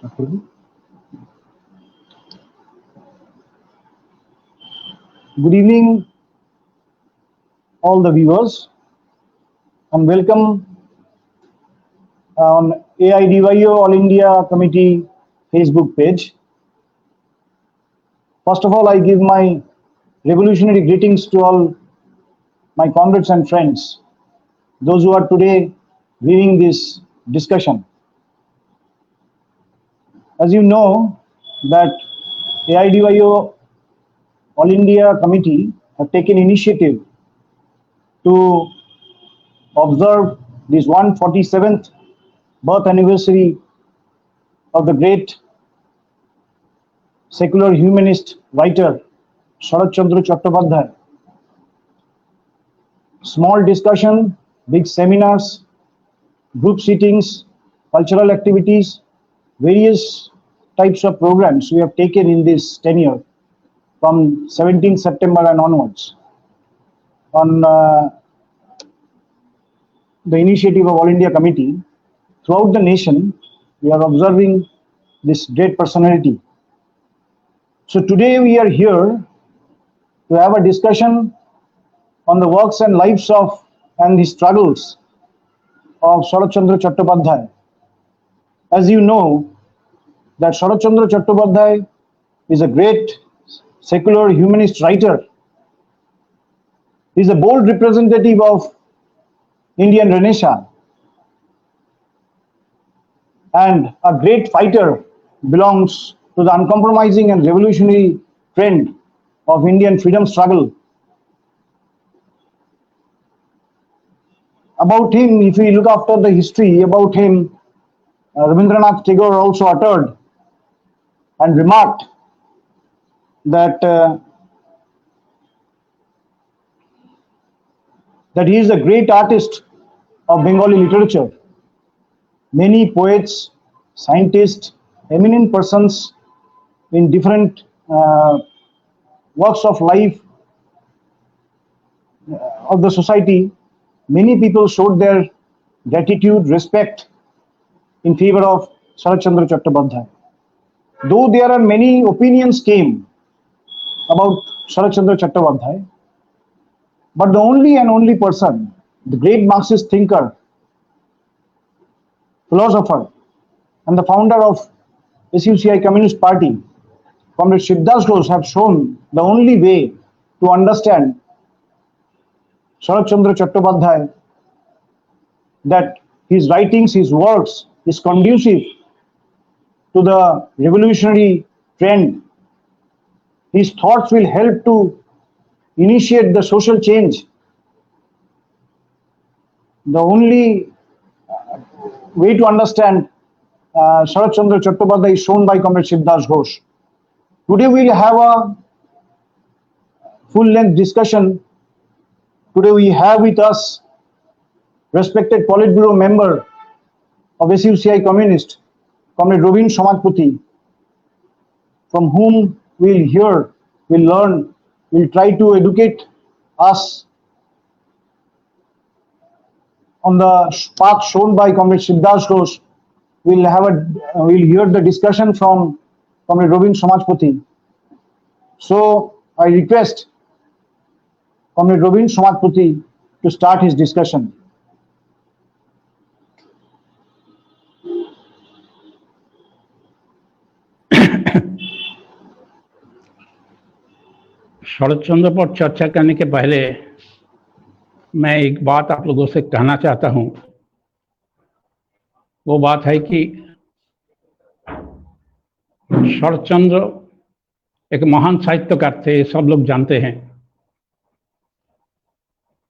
Good evening, all the viewers, and welcome on AIDYO All India Committee Facebook page. First of all, I give my revolutionary greetings to all my comrades and friends, those who are today viewing this discussion. As you know, that AIDYO All India Committee have taken initiative to observe this 147th birth anniversary of the great secular humanist writer Sharat Chandra Chattopadhyay. Small discussion, big seminars, group sittings, cultural activities, various types of programs we have taken in this tenure from 17th September and onwards on the initiative of All India Committee. Throughout the nation, we are observing this great personality. So today we are here to have a discussion on the works and lives of and the struggles of Sharat Chandra Chattopadhyay. As you know, that Sharat Chandra Chattopadhyay is a great secular humanist writer. He is a bold representative of Indian Renaissance and a great fighter, belongs to the uncompromising and revolutionary trend of Indian freedom struggle. About him, if we look after the history about him, Rabindranath Tagore also uttered and remarked that that he is a great artist of Bengali literature. Many poets, scientists, eminent persons in different walks of life of the society, many people showed their gratitude, respect in favor of Sharat Chandra Chattopadhyay. Though there are many opinions came about Sharat Chandra Chattopadhyay, but the only and only person, the great Marxist thinker, philosopher, and the founder of SUCI Communist Party, Comrade Shivdas Ghosh, have shown the only way to understand Sharat Chandra Chattopadhyay, that his writings, his works is conducive to the revolutionary trend. His thoughts will help to initiate the social change. The only way to understand Sharat Chandra Chattopadhyay is shown by Comrade Shivdas Ghosh. Today we will have a full-length discussion. Today we have with us respected Politburo member of SUCI Communist, Comrade Robin Samajpati, from whom we will hear, we will learn, we will try to educate us on the path shown by Comrade Shivdas Ghosh. We'll hear the discussion from Comrade Robin Samajpati. So I request Comrade Robin Samajpati to start his discussion. शरद चंद्र पर चर्चा करने के पहले मैं एक बात आप लोगों से कहना चाहता हूं। वो बात है कि शरद चंद्र एक महान साहित्यकार थे, सब लोग जानते हैं।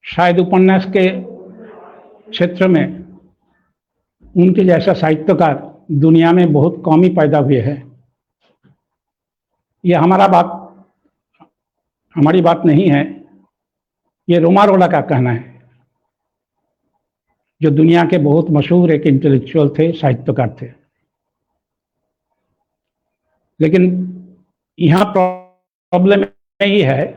शायद उपन्यास के क्षेत्र में उनके जैसा साहित्यकार दुनिया में बहुत कम ही पैदा हुए हैं। ये हमारी बात नहीं है, ये रोमारोला का कहना है, जो दुनिया के बहुत मशहूर एक इंटेलेक्चुअल थे, साहित्यकार थे। लेकिन यहाँ प्रॉब्लम यही है,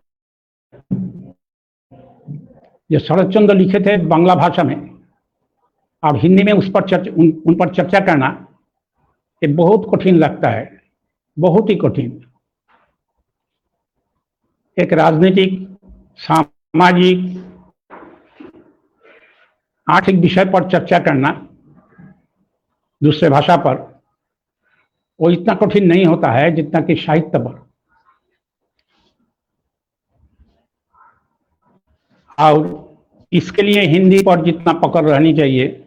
ये शरद चंद्र लिखे थे बांग्ला भाषा में, और हिंदी में उन पर चर्चा करना ये बहुत कठिन लगता है, बहुत ही कठिन। एक राजनीतिक, सामाजिक, आर्थिक विषय पर चर्चा करना दूसरे भाषा पर, वो इतना कठिन नहीं होता है जितना कि साहित्य पर। और इसके लिए हिंदी पर जितना पकड़ रहनी चाहिए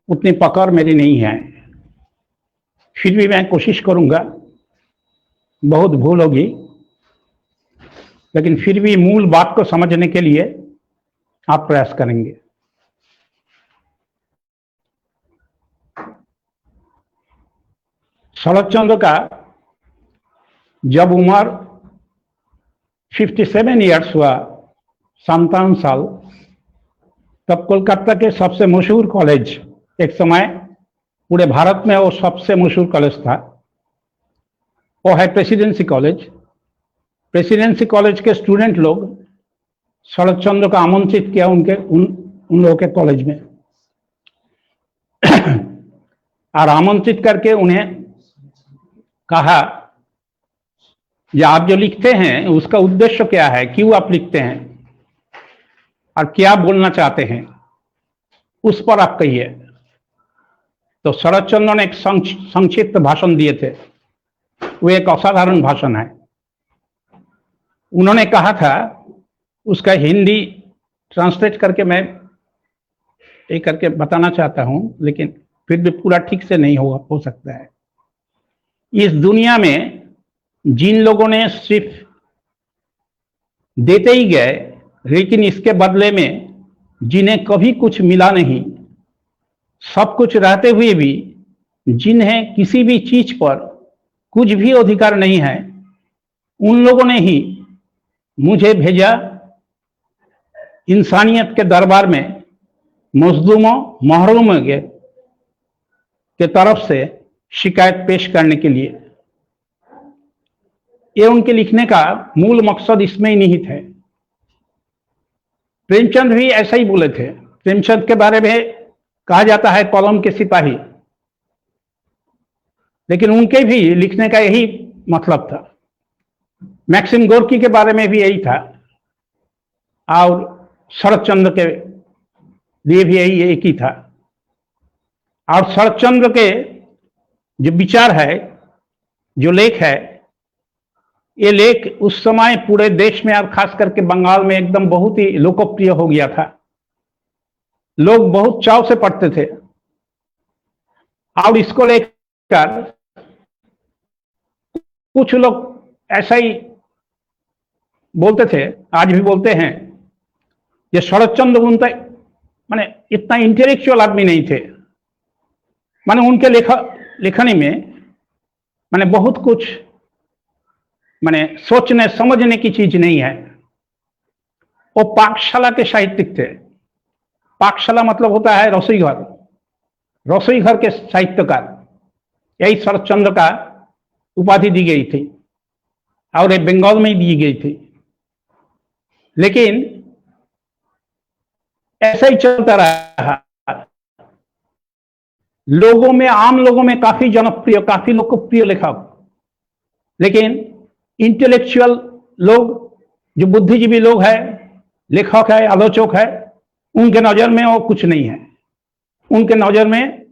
उतनी पकड़ मेरी नहीं है। फिर भी मैं कोशिश करूंगा, बहुत भूल होगी, लेकिन फिर भी मूल बात को समझने के लिए आप प्रयास करेंगे। शरद चंद्र का जब उम्र 57 ईयर्स हुआ, 57 साल, तब कोलकाता के सबसे मशहूर कॉलेज, एक समय पूरे भारत में वो सबसे मशहूर कॉलेज था, वो है प्रेसिडेंसी कॉलेज। प्रेसिडेंसी कॉलेज के स्टूडेंट लोग शरद चंद्र को आमंत्रित किया उन लोगों के कॉलेज में और आमंत्रित करके उन्हें कहा, ये आप जो लिखते हैं उसका उद्देश्य क्या है, क्यों आप लिखते हैं और क्या बोलना चाहते हैं, उस पर आप कहिए। तो शरद चंद्र ने एक संक्षिप्त भाषण दिए थे। वो एक असाधारण भाषण है। उन्होंने कहा था, उसका हिंदी ट्रांसलेट करके मैं ये करके बताना चाहता हूं, लेकिन फिर भी पूरा ठीक से नहीं हो सकता है। इस दुनिया में जिन लोगों ने सिर्फ देते ही गए, लेकिन इसके बदले में जिन्हें कभी कुछ मिला नहीं, सब कुछ रहते हुए भी जिन्हें किसी भी चीज पर कुछ भी अधिकार नहीं है, उन लोगों ने ही मुझे भेजा इंसानियत के दरबार में मजलूमों, महरूमों के तरफ से शिकायत पेश करने के लिए। ये उनके लिखने का मूल मकसद इसमें ही निहित है। प्रेमचंद भी ऐसा ही बोले थे। प्रेमचंद के बारे में कहा जाता है कलम के सिपाही, लेकिन उनके भी लिखने का यही मतलब था। मैक्सिम गोर्की के बारे में भी यही था, और शरद चंद्र के लिए भी यही एक ही था। और शरद चंद्र के जो विचार है, जो लेख है, ये लेख उस समय पूरे देश में और खास करके बंगाल में एकदम बहुत ही लोकप्रिय हो गया था। लोग बहुत चाव से पढ़ते थे और इसको लेकर कुछ लोग ऐसा ही बोलते थे, आज भी बोलते हैं, ये शरद चंद्र उनका माने इतना इंटेलेक्चुअल आदमी नहीं थे। माने उनके लेखनी में माने बहुत कुछ माने सोचने समझने की चीज नहीं है। वो पाकशाला के साहित्यिक थे। पाकशाला मतलब होता है रसोई घर, रसोई घर के साहित्यकार। यही शरद चंद्र का उपाधि दी गई थी और ये बंगाल में ही दी गई थी। लेकिन ऐसा ही चलता रहा, लोगों में, आम लोगों में काफी जनप्रिय, काफी लोकप्रिय लेखक, लेकिन इंटेलेक्चुअल लोग, जो बुद्धिजीवी लोग हैं, लेखक है, आलोचक है, उनके नजर में वो कुछ नहीं है। उनके नजर में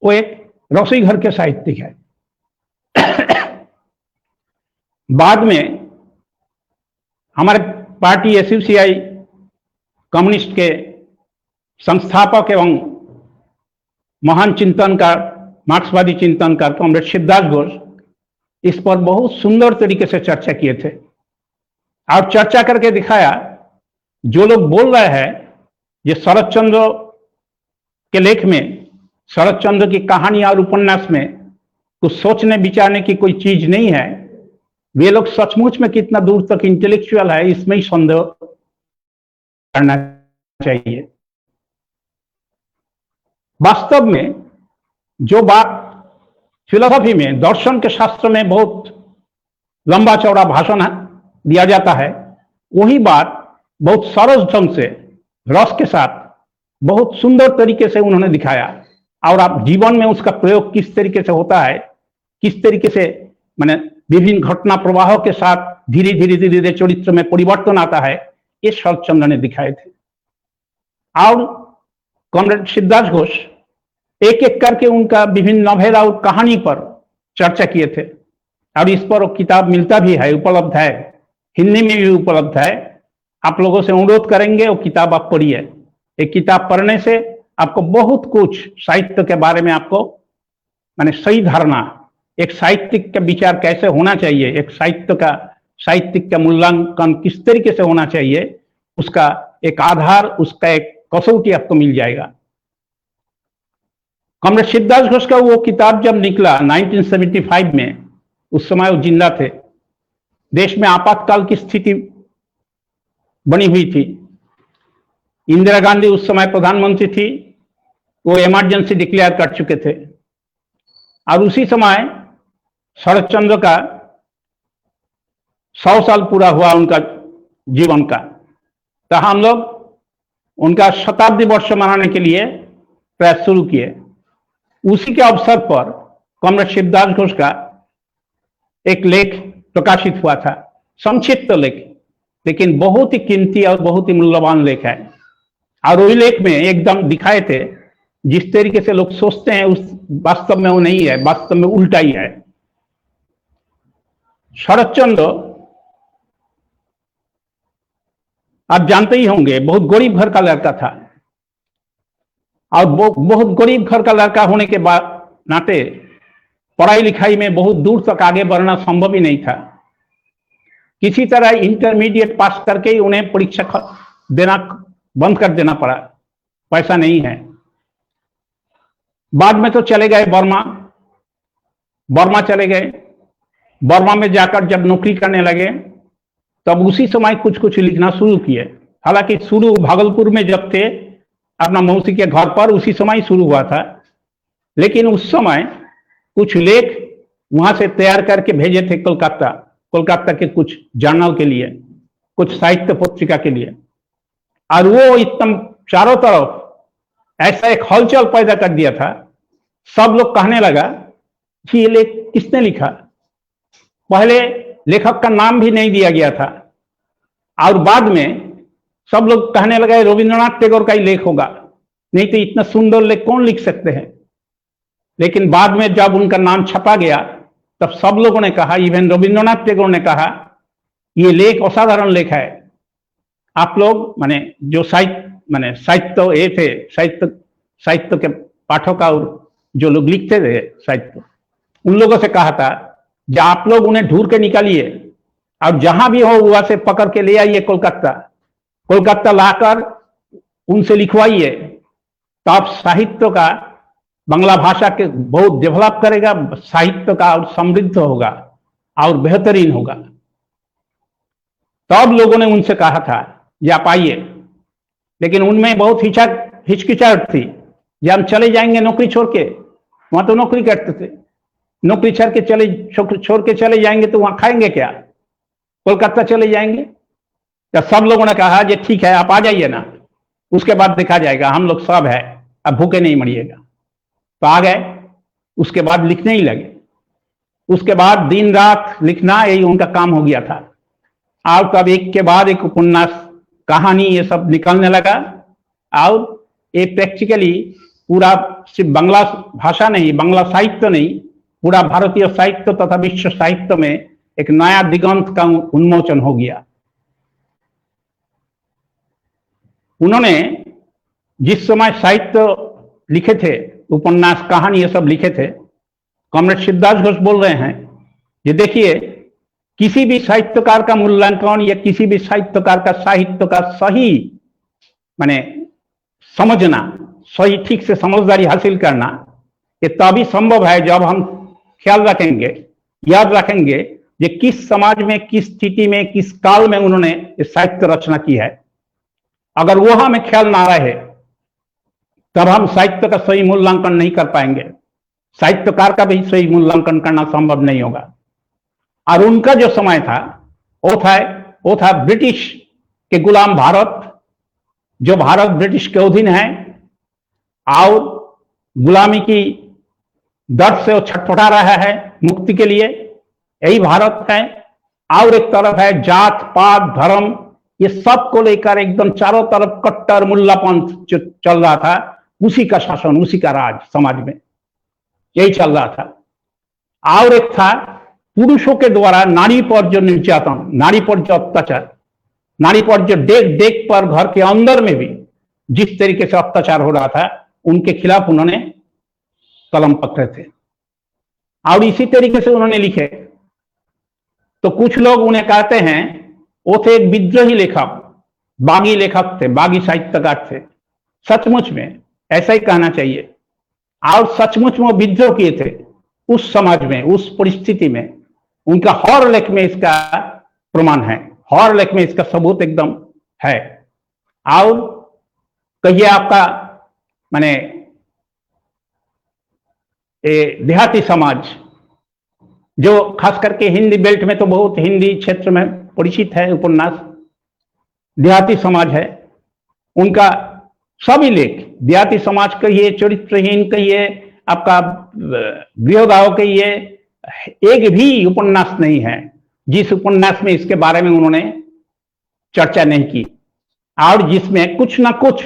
वो एक रसोई घर के साहित्यिक है। बाद में हमारे पार्टी एसयूसीआई कम्युनिस्ट के संस्थापक एवं महान चिंतनकार, मार्क्सवादी चिंतनकार कॉमरेड शिवदास घोष इस पर बहुत सुंदर तरीके से चर्चा किए थे और चर्चा करके दिखाया, जो लोग बोल रहे हैं ये शरद चंद्र के लेख में, शरद चंद्र की कहानी और उपन्यास में कुछ सोचने विचारने की कोई चीज नहीं है, वे लोग सचमुच में कितना दूर तक इंटेलेक्चुअल है, इसमें ही संदेह करना चाहिए। वास्तव में जो बात फिलोसफी में, दर्शन के शास्त्र में बहुत लंबा चौड़ा भाषण दिया जाता है, वही बात बहुत सरल ढंग से, रस के साथ, बहुत सुंदर तरीके से उन्होंने दिखाया। और आप जीवन में उसका प्रयोग किस तरीके से होता है, किस तरीके से माने विभिन्न घटना प्रवाहों के साथ धीरे धीरे धीरे धीरे चरित्र में परिवर्तन आता है, ये शरतचंद्र ने दिखाए थे। और कॉमरेड सिद्धार्थ घोष एक एक करके उनका विभिन्न नॉवेल और कहानी पर चर्चा किए थे, और इस पर किताब मिलता भी है, उपलब्ध है, हिंदी में भी उपलब्ध है। आप लोगों से अनुरोध करेंगे वो किताब आप पढ़िए। एक किताब पढ़ने से आपको बहुत कुछ साहित्य के बारे में आपको माने सही धारणा, एक साहित्यिक का विचार कैसे होना चाहिए, एक साहित्यिक का मूल्यांकन किस तरीके से होना चाहिए, उसका एक आधार, उसका एक कसौटी आपको मिल जाएगा। कॉमरेड सिद्धार्थ घोष का वो किताब जब निकला 1975 में, उस समय वो जिंदा थे, देश में आपातकाल की स्थिति बनी हुई थी। इंदिरा गांधी उस समय प्रधानमंत्री थी, वो इमरजेंसी डिक्लेयर कर चुके थे, और उसी समय शरतचंद्र का 100 साल पूरा हुआ उनका जीवन का। तो हम लोग उनका शताब्दी वर्ष मनाने के लिए प्रयास शुरू किए। उसी के अवसर पर कॉमरेड सिद्धार्थ घोष का एक लेख प्रकाशित हुआ था, संक्षिप्त लेख, लेकिन बहुत ही कीमती और बहुत ही मूल्यवान लेख है। और वही लेख में एकदम दिखाए थे जिस तरीके से लोग सोचते हैं उस वास्तव में वो नहीं है, वास्तव में उल्टा ही है। शरतचंद्र आप जानते ही होंगे बहुत गरीब घर का लड़का था, और बहुत गरीब घर का लड़का होने के बाद नाते पढ़ाई लिखाई में बहुत दूर तक आगे बढ़ना संभव ही नहीं था। किसी तरह इंटरमीडिएट पास करके ही उन्हें परीक्षा देना बंद कर देना पड़ा, पैसा नहीं है। बाद में तो चले गए बर्मा चले गए। बर्मा में जाकर जब नौकरी करने लगे तब उसी समय कुछ कुछ लिखना शुरू किए। हालांकि शुरू भागलपुर में जब थे अपना मौसी के घर पर, उसी समय शुरू हुआ था, लेकिन उस समय कुछ लेख वहां से तैयार करके भेजे थे कोलकाता के कुछ जर्नल के लिए, कुछ साहित्य पत्रिका के लिए, और वो एकदम चारों तरफ ऐसा एक हलचल पैदा कर दिया था। सब लोग कहने लगा कि ये लेख किसने लिखा। पहले लेखक का नाम भी नहीं दिया गया था, और बाद में सब लोग कहने लगे रविंद्रनाथ टैगोर का ही लेख होगा, नहीं तो इतना सुंदर लेख कौन लिख सकते हैं। लेकिन बाद में जब उनका नाम छपा गया तब सब लोगों ने कहा, इवन रविंद्रनाथ टैगोर ने कहा, ये लेख असाधारण लेख है। आप लोग माने जो साहित्य के पाठक और जो लोग लिखते थे साहित्य, उन लोगों से कहा था जब आप लोग उन्हें ढूंढ के निकालिए और जहां भी हो वहां से पकड़ के ले आइए कोलकाता लाकर उनसे लिखवाइए, तो आप साहित्य का, बांग्ला भाषा के बहुत डेवलप करेगा, साहित्य का और समृद्ध होगा और बेहतरीन होगा। तब लोगों ने उनसे कहा था ये आप आइए, लेकिन उनमें बहुत हिचकिचाहट थी। जब हम चले जाएंगे नौकरी छोड़ के, वहां तो नौकरी करते थे, नौकरी छोड़ के चले जाएंगे तो वहां खाएंगे क्या, कोलकाता चले जाएंगे। तो सब लोगों ने कहा ये ठीक है आप आ जाइए ना, उसके बाद देखा जाएगा, हम लोग सब है, अब भूखे नहीं मरिएगा। तो आ गए, उसके बाद लिखने ही लगे। उसके बाद दिन रात लिखना यही उनका काम हो गया था। और तब एक के बाद एक उपन्यास, कहानी, ये सब निकलने लगा, और ये प्रैक्टिकली पूरा सिर्फ बांग्ला भाषा नहीं, बांग्ला साहित्य नहीं, पूरा भारतीय साहित्य तथा विश्व साहित्य में एक नया दिगंत का उन्मोचन हो गया। उन्होंने जिस समय साहित्य लिखे थे, उपन्यास, कहानी, ये सब लिखे थे, कॉमरेड सिद्धार्थ घोष बोल रहे हैं, ये देखिए किसी भी साहित्यकार का मूल्यांकन या किसी भी साहित्यकार का साहित्य का सही माने समझना, सही ठीक से समझदारी हासिल करना, ये तभी संभव है जब हम ख्याल रखेंगे, याद रखेंगे ये किस समाज में, किस स्थिति में, किस काल में उन्होंने साहित्य रचना की है। अगर वो हमें ख्याल ना रहे तब हम साहित्य का सही मूल्यांकन नहीं कर पाएंगे, साहित्यकार का भी सही मूल्यांकन करना संभव नहीं होगा। और उनका जो समय था वो था ब्रिटिश के गुलाम भारत, जो भारत ब्रिटिश के अधीन है, और गुलामी की दर्द से वो छटपटा रहा है मुक्ति के लिए, यही भारत है। और एक तरफ है जात पात धर्म, ये सब को लेकर एकदम चारों तरफ कट्टर मुल्लापंथ जो चल रहा था, उसी का शासन, उसी का राज समाज में यही चल रहा था। और एक था पुरुषों के द्वारा नारी पर जो निर्यातन, नारी पर जो अत्याचार, नारी पर जो देख देख पर घर के अंदर में भी जिस तरीके से अत्याचार हो रहा था, उनके खिलाफ उन्होंने कलम पकड़े थे और इसी तरीके से उन्होंने लिखे। तो कुछ लोग उन्हें कहते हैं वो थे एक विद्रोही लेखक, बागी लेखक थे, बागी साहित्यकार थे। सचमुच में ऐसा ही कहना चाहिए। और सचमुच में वो विद्रोह किए थे उस समाज में, उस परिस्थिति में। उनका हर लेख में इसका प्रमाण है, हर लेख में इसका सबूत एकदम है। और कहिए आपका माने देहाती समाज, जो खास करके हिंदी बेल्ट में तो बहुत, हिंदी क्षेत्र में परिचित है उपन्यास, देहाती समाज है, उनका सभी लेख, देहाती समाज कहिए, चरित्रहीन कहिए, आपका गृहदाह कहिए, एक भी उपन्यास नहीं है जिस उपन्यास में इसके बारे में उन्होंने चर्चा नहीं की और जिसमें कुछ ना कुछ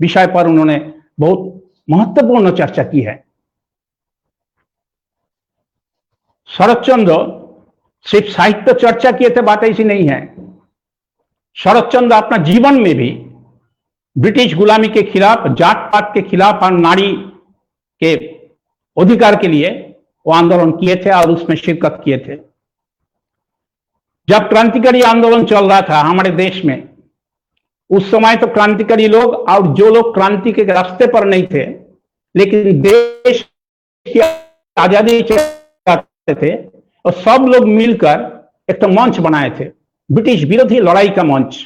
विषय पर उन्होंने बहुत महत्वपूर्ण चर्चा की है। शरद चंद्र सिर्फ साहित्य चर्चा किए थे, बात ऐसी नहीं है। शरद चंद्र अपना जीवन में भी ब्रिटिश गुलामी के खिलाफ, जात पात के खिलाफ और नारी के अधिकार के लिए वो आंदोलन किए थे और उसमें शिरकत किए थे। जब क्रांतिकारी आंदोलन चल रहा था हमारे देश में, उस समय तो क्रांतिकारी लोग और जो लोग क्रांति के रास्ते पर नहीं थे लेकिन देश की आजादी चाहते थे, और सब लोग मिलकर एक तो मंच बनाए थे, ब्रिटिश विरोधी लड़ाई का मंच।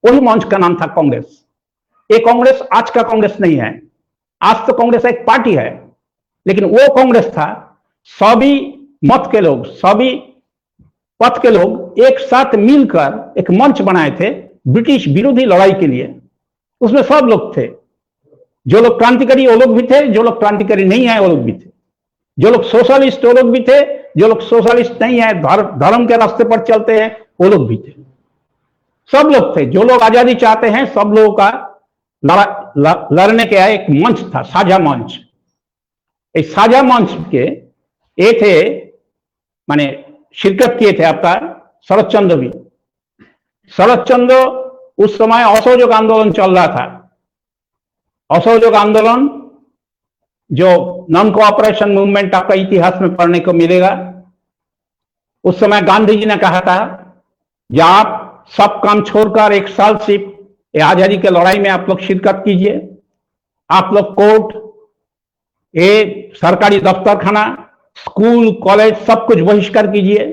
वही मंच का नाम था कांग्रेस। ये कांग्रेस आज का कांग्रेस नहीं है, आज तो कांग्रेस एक पार्टी है, लेकिन वो कांग्रेस था सभी मत के लोग, सभी पथ के लोग एक साथ मिलकर एक मंच बनाए थे ब्रिटिश विरोधी लड़ाई के लिए। उसमें सब लोग थे, जो लोग क्रांतिकारी वो लोग भी थे, जो लोग क्रांतिकारी नहीं है वो लोग भी थे, जो लोग सोशलिस्ट वो लोग भी थे, जो लोग सोशलिस्ट नहीं है, धर्म के रास्ते पर चलते हैं वो लोग भी थे। सब लोग थे, जो लोग आजादी चाहते हैं, सब लोगों का लड़ने का एक मंच था, साझा मंच। इस साझा मंच के ये थे, माने शिरकत किए थे आपका शरद चंद्र भी। शरद चंद्र उस समय असहयोग आंदोलन चल रहा था। असहयोग आंदोलन जो नॉन कोऑपरेशन मूवमेंट आपका इतिहास में पढ़ने को मिलेगा। उस समय गांधी जी ने कहा था कि आप सब काम छोड़कर एक साल सिर्फ आजादी के लड़ाई में आप लोग शिरकत कीजिए। आप लोग कोर्ट, ये सरकारी दफ्तर खाना, स्कूल कॉलेज सब कुछ बहिष्कार कीजिए।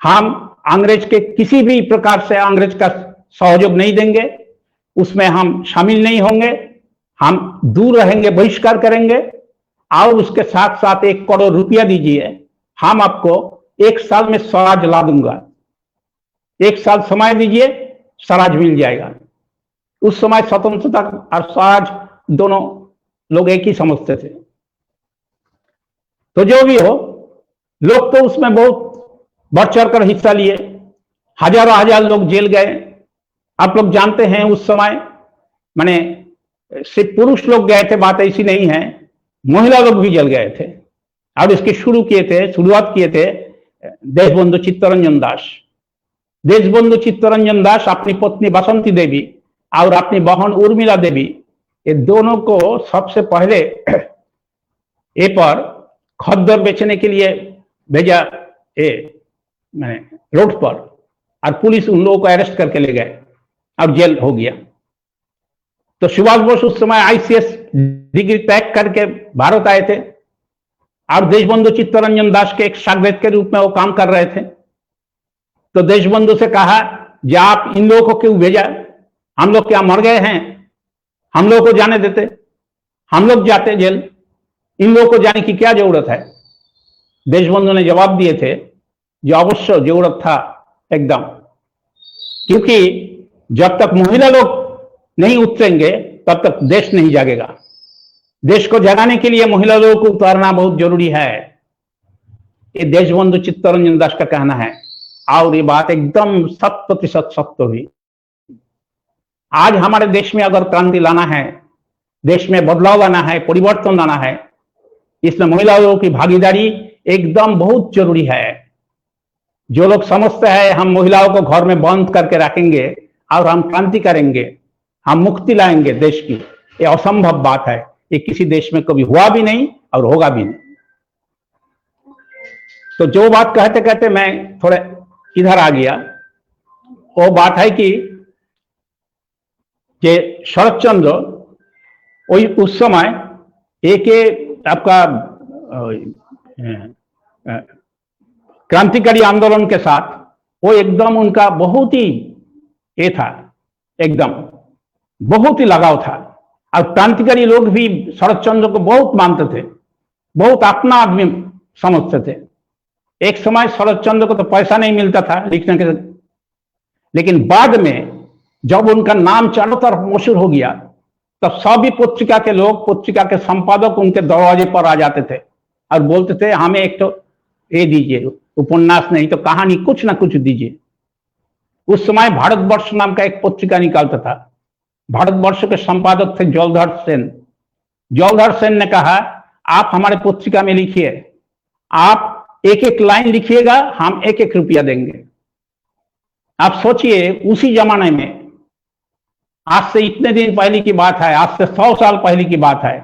हम अंग्रेज के किसी भी प्रकार से अंग्रेज का सहयोग नहीं देंगे, उसमें हम शामिल नहीं होंगे, हम दूर रहेंगे, बहिष्कार करेंगे। और उसके साथ साथ 1 करोड़ रुपया दीजिए, हम आपको 1 साल में स्वराज ला दूंगा। 1 साल समय दीजिए, स्वराज मिल जाएगा। उस समय स्वतंत्रता और स्वराज दोनों लोग एक ही समझते थे। तो जो भी हो, लोग तो उसमें बहुत बढ़ चढ़कर हिस्सा लिए, हजारों हजार लोग जेल गए। आप लोग जानते हैं उस समय माने सिर्फ पुरुष लोग गए थे, बात ऐसी नहीं है, महिला लोग भी जेल गए थे। और इसकी शुरुआत किए थे देशबंधु चित्तरंजन दास। देशबंधु चित्तरंजन दास अपनी पत्नी बसंती देवी और अपनी बहन उर्मिला देवी, ये दोनों को सबसे पहले ए पर खद्दर बेचने के लिए भेजा रोड पर, और पुलिस उन लोगों को अरेस्ट करके ले गए और जेल हो गया। तो सुभाष बोस उस समय आईसीएस डिग्री पैक करके भारत आए थे और देशबंधु चित्तरंजन दास के एक शागिर्द के रूप में वो काम कर रहे थे। तो देशबंधु से कहा कि आप इन लोगों को क्यों भेजा, हम लोग क्या मर गए हैं, हम लोगों को जाने देते, हम लोग जाते जेल, इन लोगों को जाने की क्या जरूरत है। देशबंधु ने जवाब दिए थे जो अवश्य जरूरत था एकदम, क्योंकि जब तक महिला लोग नहीं उतरेंगे तब तक देश नहीं जागेगा। देश को जगाने के लिए महिला लोगों को उतारना बहुत जरूरी है, ये देशबंधु चित्तरंजन दास का कहना है। और ये बात एकदम 100% सत्य हुई। आज हमारे देश में अगर क्रांति लाना है, देश में बदलाव लाना है, परिवर्तन लाना है, इसमें महिलाओं की भागीदारी एकदम बहुत जरूरी है। जो लोग समझते हैं हम महिलाओं को घर में बंद करके रखेंगे और हम क्रांति करेंगे, हम मुक्ति लाएंगे देश की, ये असंभव बात है। ये किसी देश में कभी हुआ भी नहीं और होगा भी नहीं। तो जो बात कहते कहते मैं थोड़े इधर आ गया, वो बात है कि जे शरद चंद्र वही उस समय एक आपका क्रांतिकारी आंदोलन के साथ वो एकदम उनका बहुत ही ये था, एकदम बहुत ही लगाव था। और क्रांतिकारी लोग भी शरद चंद्र को बहुत मानते थे, बहुत अपना आदमी समझते थे। एक समय शरद चंद्र को तो पैसा नहीं मिलता था लिखने के, लेकिन बाद में जब उनका नाम चारों तरफ मशहूर हो गया तब सभी पत्रिका के लोग, पत्रिका के संपादक उनके दरवाजे पर आ जाते थे और बोलते थे हमें एक तो ये दीजिए, उपन्यास नहीं तो कहानी, कुछ ना कुछ दीजिए। उस समय भारतवर्ष नाम का एक पत्रिका निकालता था। भारतवर्ष के संपादक थे जलधर सेन। जलधर सेन ने कहा आप हमारे पत्रिका में लिखिए, आप एक एक लाइन लिखिएगा, हम एक एक रुपया देंगे। आप सोचिए उसी जमाने में, आज से इतने दिन पहले की बात है, आज से 100 साल पहले की बात है,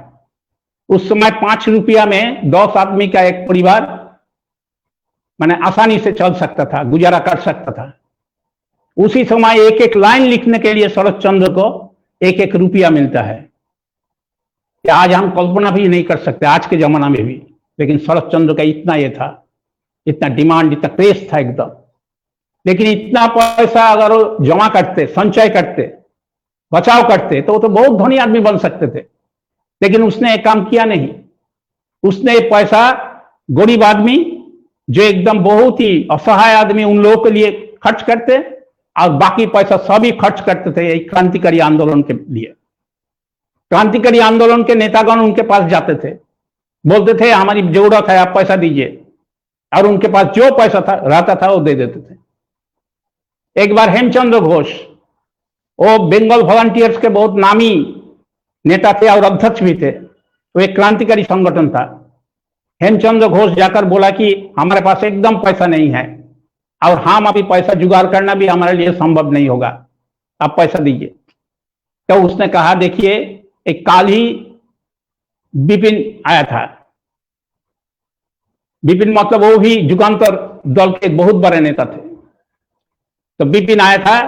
उस समय 5 रुपया में 10 आदमी का एक परिवार माने आसानी से चल सकता था, गुजारा कर सकता था। उसी समय एक एक लाइन लिखने के लिए शरद चंद्र को एक एक रुपया मिलता है। आज हम कल्पना भी नहीं कर सकते आज के जमाना में भी, लेकिन शरद चंद्र का इतना ये था, इतना डिमांड, इतना क्रेज था एकदम। लेकिन इतना पैसा अगर वो जमा करते, संचय करते, बचाव करते तो वो तो बहुत धनी आदमी बन सकते थे। लेकिन उसने एक काम किया नहीं। उसने पैसा गरीब आदमी, जो एकदम बहुत ही असहाय आदमी, उन लोगों के लिए खर्च करते और बाकी पैसा सभी खर्च करते थे एक क्रांतिकारी आंदोलन के लिए। क्रांतिकारी आंदोलन के नेतागण उनके पास जाते थे, बोलते थे हमारी जरूरत है, आप पैसा दीजिए, और उनके पास जो पैसा था रहता था वो दे देते थे। एक बार हेमचंद्र घोष, वो बंगाल वॉलंटियर्स के बहुत नामी नेता थे और अध्यक्ष भी थे, वो एक क्रांतिकारी संगठन था। हेमचंद्र घोष जाकर बोला कि हमारे पास एकदम पैसा नहीं है और हम अभी पैसा जुगाड़ करना भी हमारे लिए संभव नहीं होगा, आप पैसा दीजिए। तो उसने कहा देखिए, एक काल ही विपिन आया था। विपिन मतलब वो भी युगांतर दल के बहुत बड़े नेता थे। तो विपिन आया था,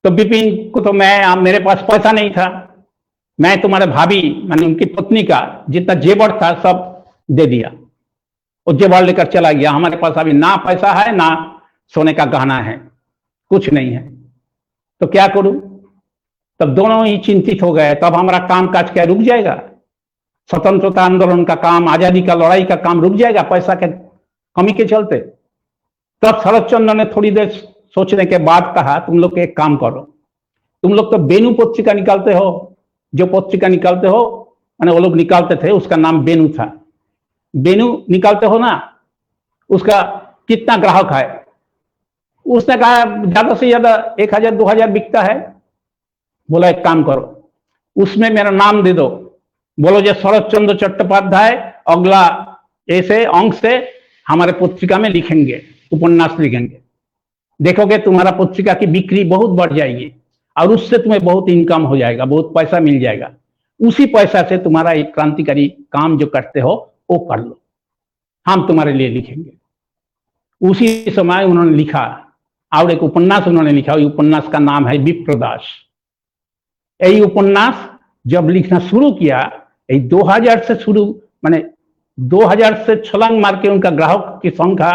तो विपिन को तो मेरे पास पैसा नहीं था, मैं तुम्हारे भाभी माने उनकी पत्नी का जितना जेवर था सब दे दिया। वो जेवर लेकर चला गया, हमारे पास अभी ना पैसा है ना सोने का गहना है, कुछ नहीं है, तो क्या करूं। तब दोनों ही चिंतित हो गए। तब हमारा काम काज क्या रुक जाएगा? स्वतंत्रता आंदोलन का काम, आजादी का लड़ाई का काम रुक जाएगा पैसा के कमी के चलते। तब शरद चंद्र ने थोड़ी देर सोचने के बाद कहा तुम लोग एक काम करो, तुम लोग तो बेनू पत्रिका निकालते हो, जो पत्रिका निकालते हो मैंने वो लोग निकालते थे, उसका नाम बेनू था। बेनू निकालते हो ना, उसका कितना ग्राहक है? उसने कहा ज्यादा से ज्यादा 1000-2000 बिकता है। बोला एक काम करो, उसमें मेरा नाम दे दो, बोलो जो शरद चंद्र चट्टोपाध्याय अगला ऐसे अंक से हमारे पत्रिका में लिखेंगे, उपन्यास लिखेंगे, देखोगे तुम्हारा पत्रिका की बिक्री बहुत बढ़ जाएगी और उससे तुम्हें बहुत इनकम हो जाएगा, बहुत पैसा मिल जाएगा। उसी पैसा से तुम्हारा एक क्रांतिकारी काम जो करते हो वो कर लो, हम तुम्हारे लिए लिखेंगे। उसी समय उन्होंने लिखा और एक उपन्यास उन्होंने लिखा, उपन्यास का नाम है विप्रदास। यही उपन्यास जब लिखना शुरू किया, यही 2000 से शुरू, माने 2000 से छलांग मार के उनका ग्राहक की संख्या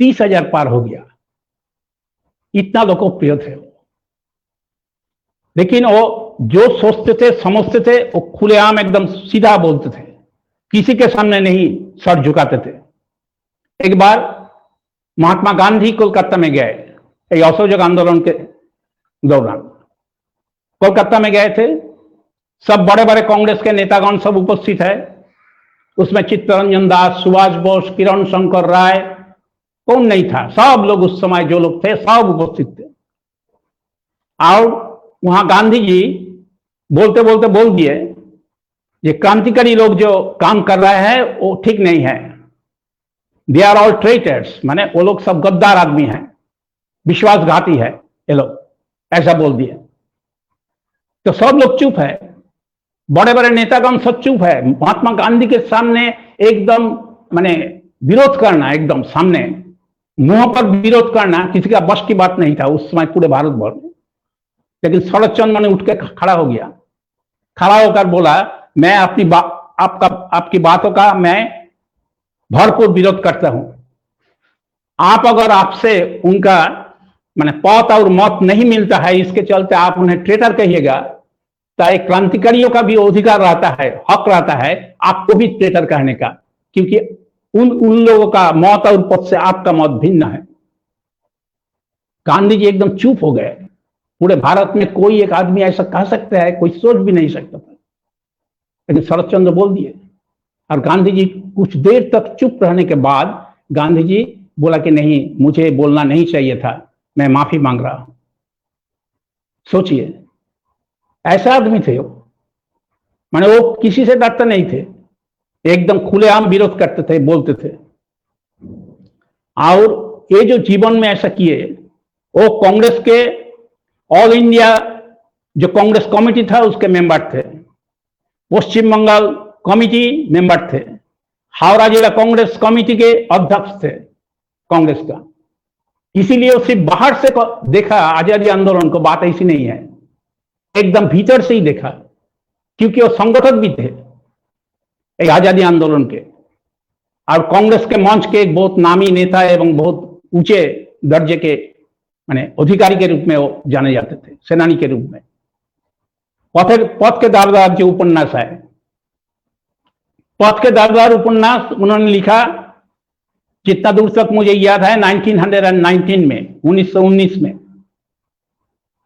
30,000 पार हो गया, इतना लोकप्रिय थे वो। लेकिन वो जो सोचते थे, समझते थे, वो खुलेआम एकदम सीधा बोलते थे, किसी के सामने नहीं सर झुकाते थे। एक बार महात्मा गांधी कोलकाता में गए, असहयोग आंदोलन के दौरान कोलकाता में गए थे, सब बड़े बड़े कांग्रेस के नेतागण सब उपस्थित है। उसमें चित्तरंजन दास, सुभाष बोस, किरण शंकर राय, कौन नहीं था, सब लोग उस समय जो लोग थे सब उपस्थित थे। और वहां गांधी जी बोलते बोलते बोल दिए, ये क्रांतिकारी लोग जो काम कर रहे हैं वो ठीक नहीं है, दे आर ऑल ट्रेटर्स, माने वो लोग सब गद्दार आदमी हैं, विश्वासघाती है ये लोग, ऐसा बोल दिए। तो सब लोग चुप है, बड़े बड़े नेतागण सब चुप है। महात्मा गांधी के सामने एकदम माने विरोध करना, एकदम सामने मुंह पर विरोध करना किसी का बस की बात नहीं था उस समय पूरे भारत भर में। लेकिन शरद चंद्र ने उठ के खड़ा हो गया, खड़ा होकर बोला, मैं आपकी बातों का मैं भरपूर विरोध करता हूं। आप अगर आपसे उनका माने पद और मत नहीं मिलता है, इसके चलते आप उन्हें ट्रेटर कहिएगा, तो एक क्रांतिकारियों का भी अधिकार रहता है, हक रहता है आपको भी ट्रेटर कहने का, क्योंकि उन लोगों का मत और पद से आपका मत भिन्न है। गांधी जी एकदम चुप हो गए। पूरे भारत में कोई एक आदमी ऐसा कह सकता है, कोई सोच भी नहीं सकता था, लेकिन शरद चंद्र बोल दिए। और गांधी जी कुछ देर तक चुप रहने के बाद गांधी जी बोला कि नहीं, मुझे बोलना नहीं चाहिए था, मैं माफी मांग रहा हूं। सोचिए, ऐसा आदमी थे वो, माने वो किसी से डरते नहीं थे, एकदम खुलेआम विरोध करते थे, बोलते थे। और ये जो जीवन में ऐसा किए, वो कांग्रेस के ऑल इंडिया जो कांग्रेस कमेटी था उसके मेंबर थे, पश्चिम बंगाल कमेटी मेंबर थे, हावड़ा जिला कांग्रेस कमेटी के अध्यक्ष थे कांग्रेस का। इसीलिए वो सिर्फ बाहर से देखा आजादी आंदोलन को, बात ऐसी नहीं है, एकदम भीतर से ही देखा, क्योंकि वो संगठक भी थे एक आजादी आंदोलन के, और कांग्रेस के मंच के एक बहुत नामी नेता एवं बहुत ऊंचे दर्जे के माने अधिकारी के रूप में वो जाने जाते थे, सेनानी के रूप में। पथ के दारदार जो उपन्यास है, पथ के दारदार उपन्यास उन्होंने लिखा, जितना दूर तक मुझे याद है 1919 में, 1919 में।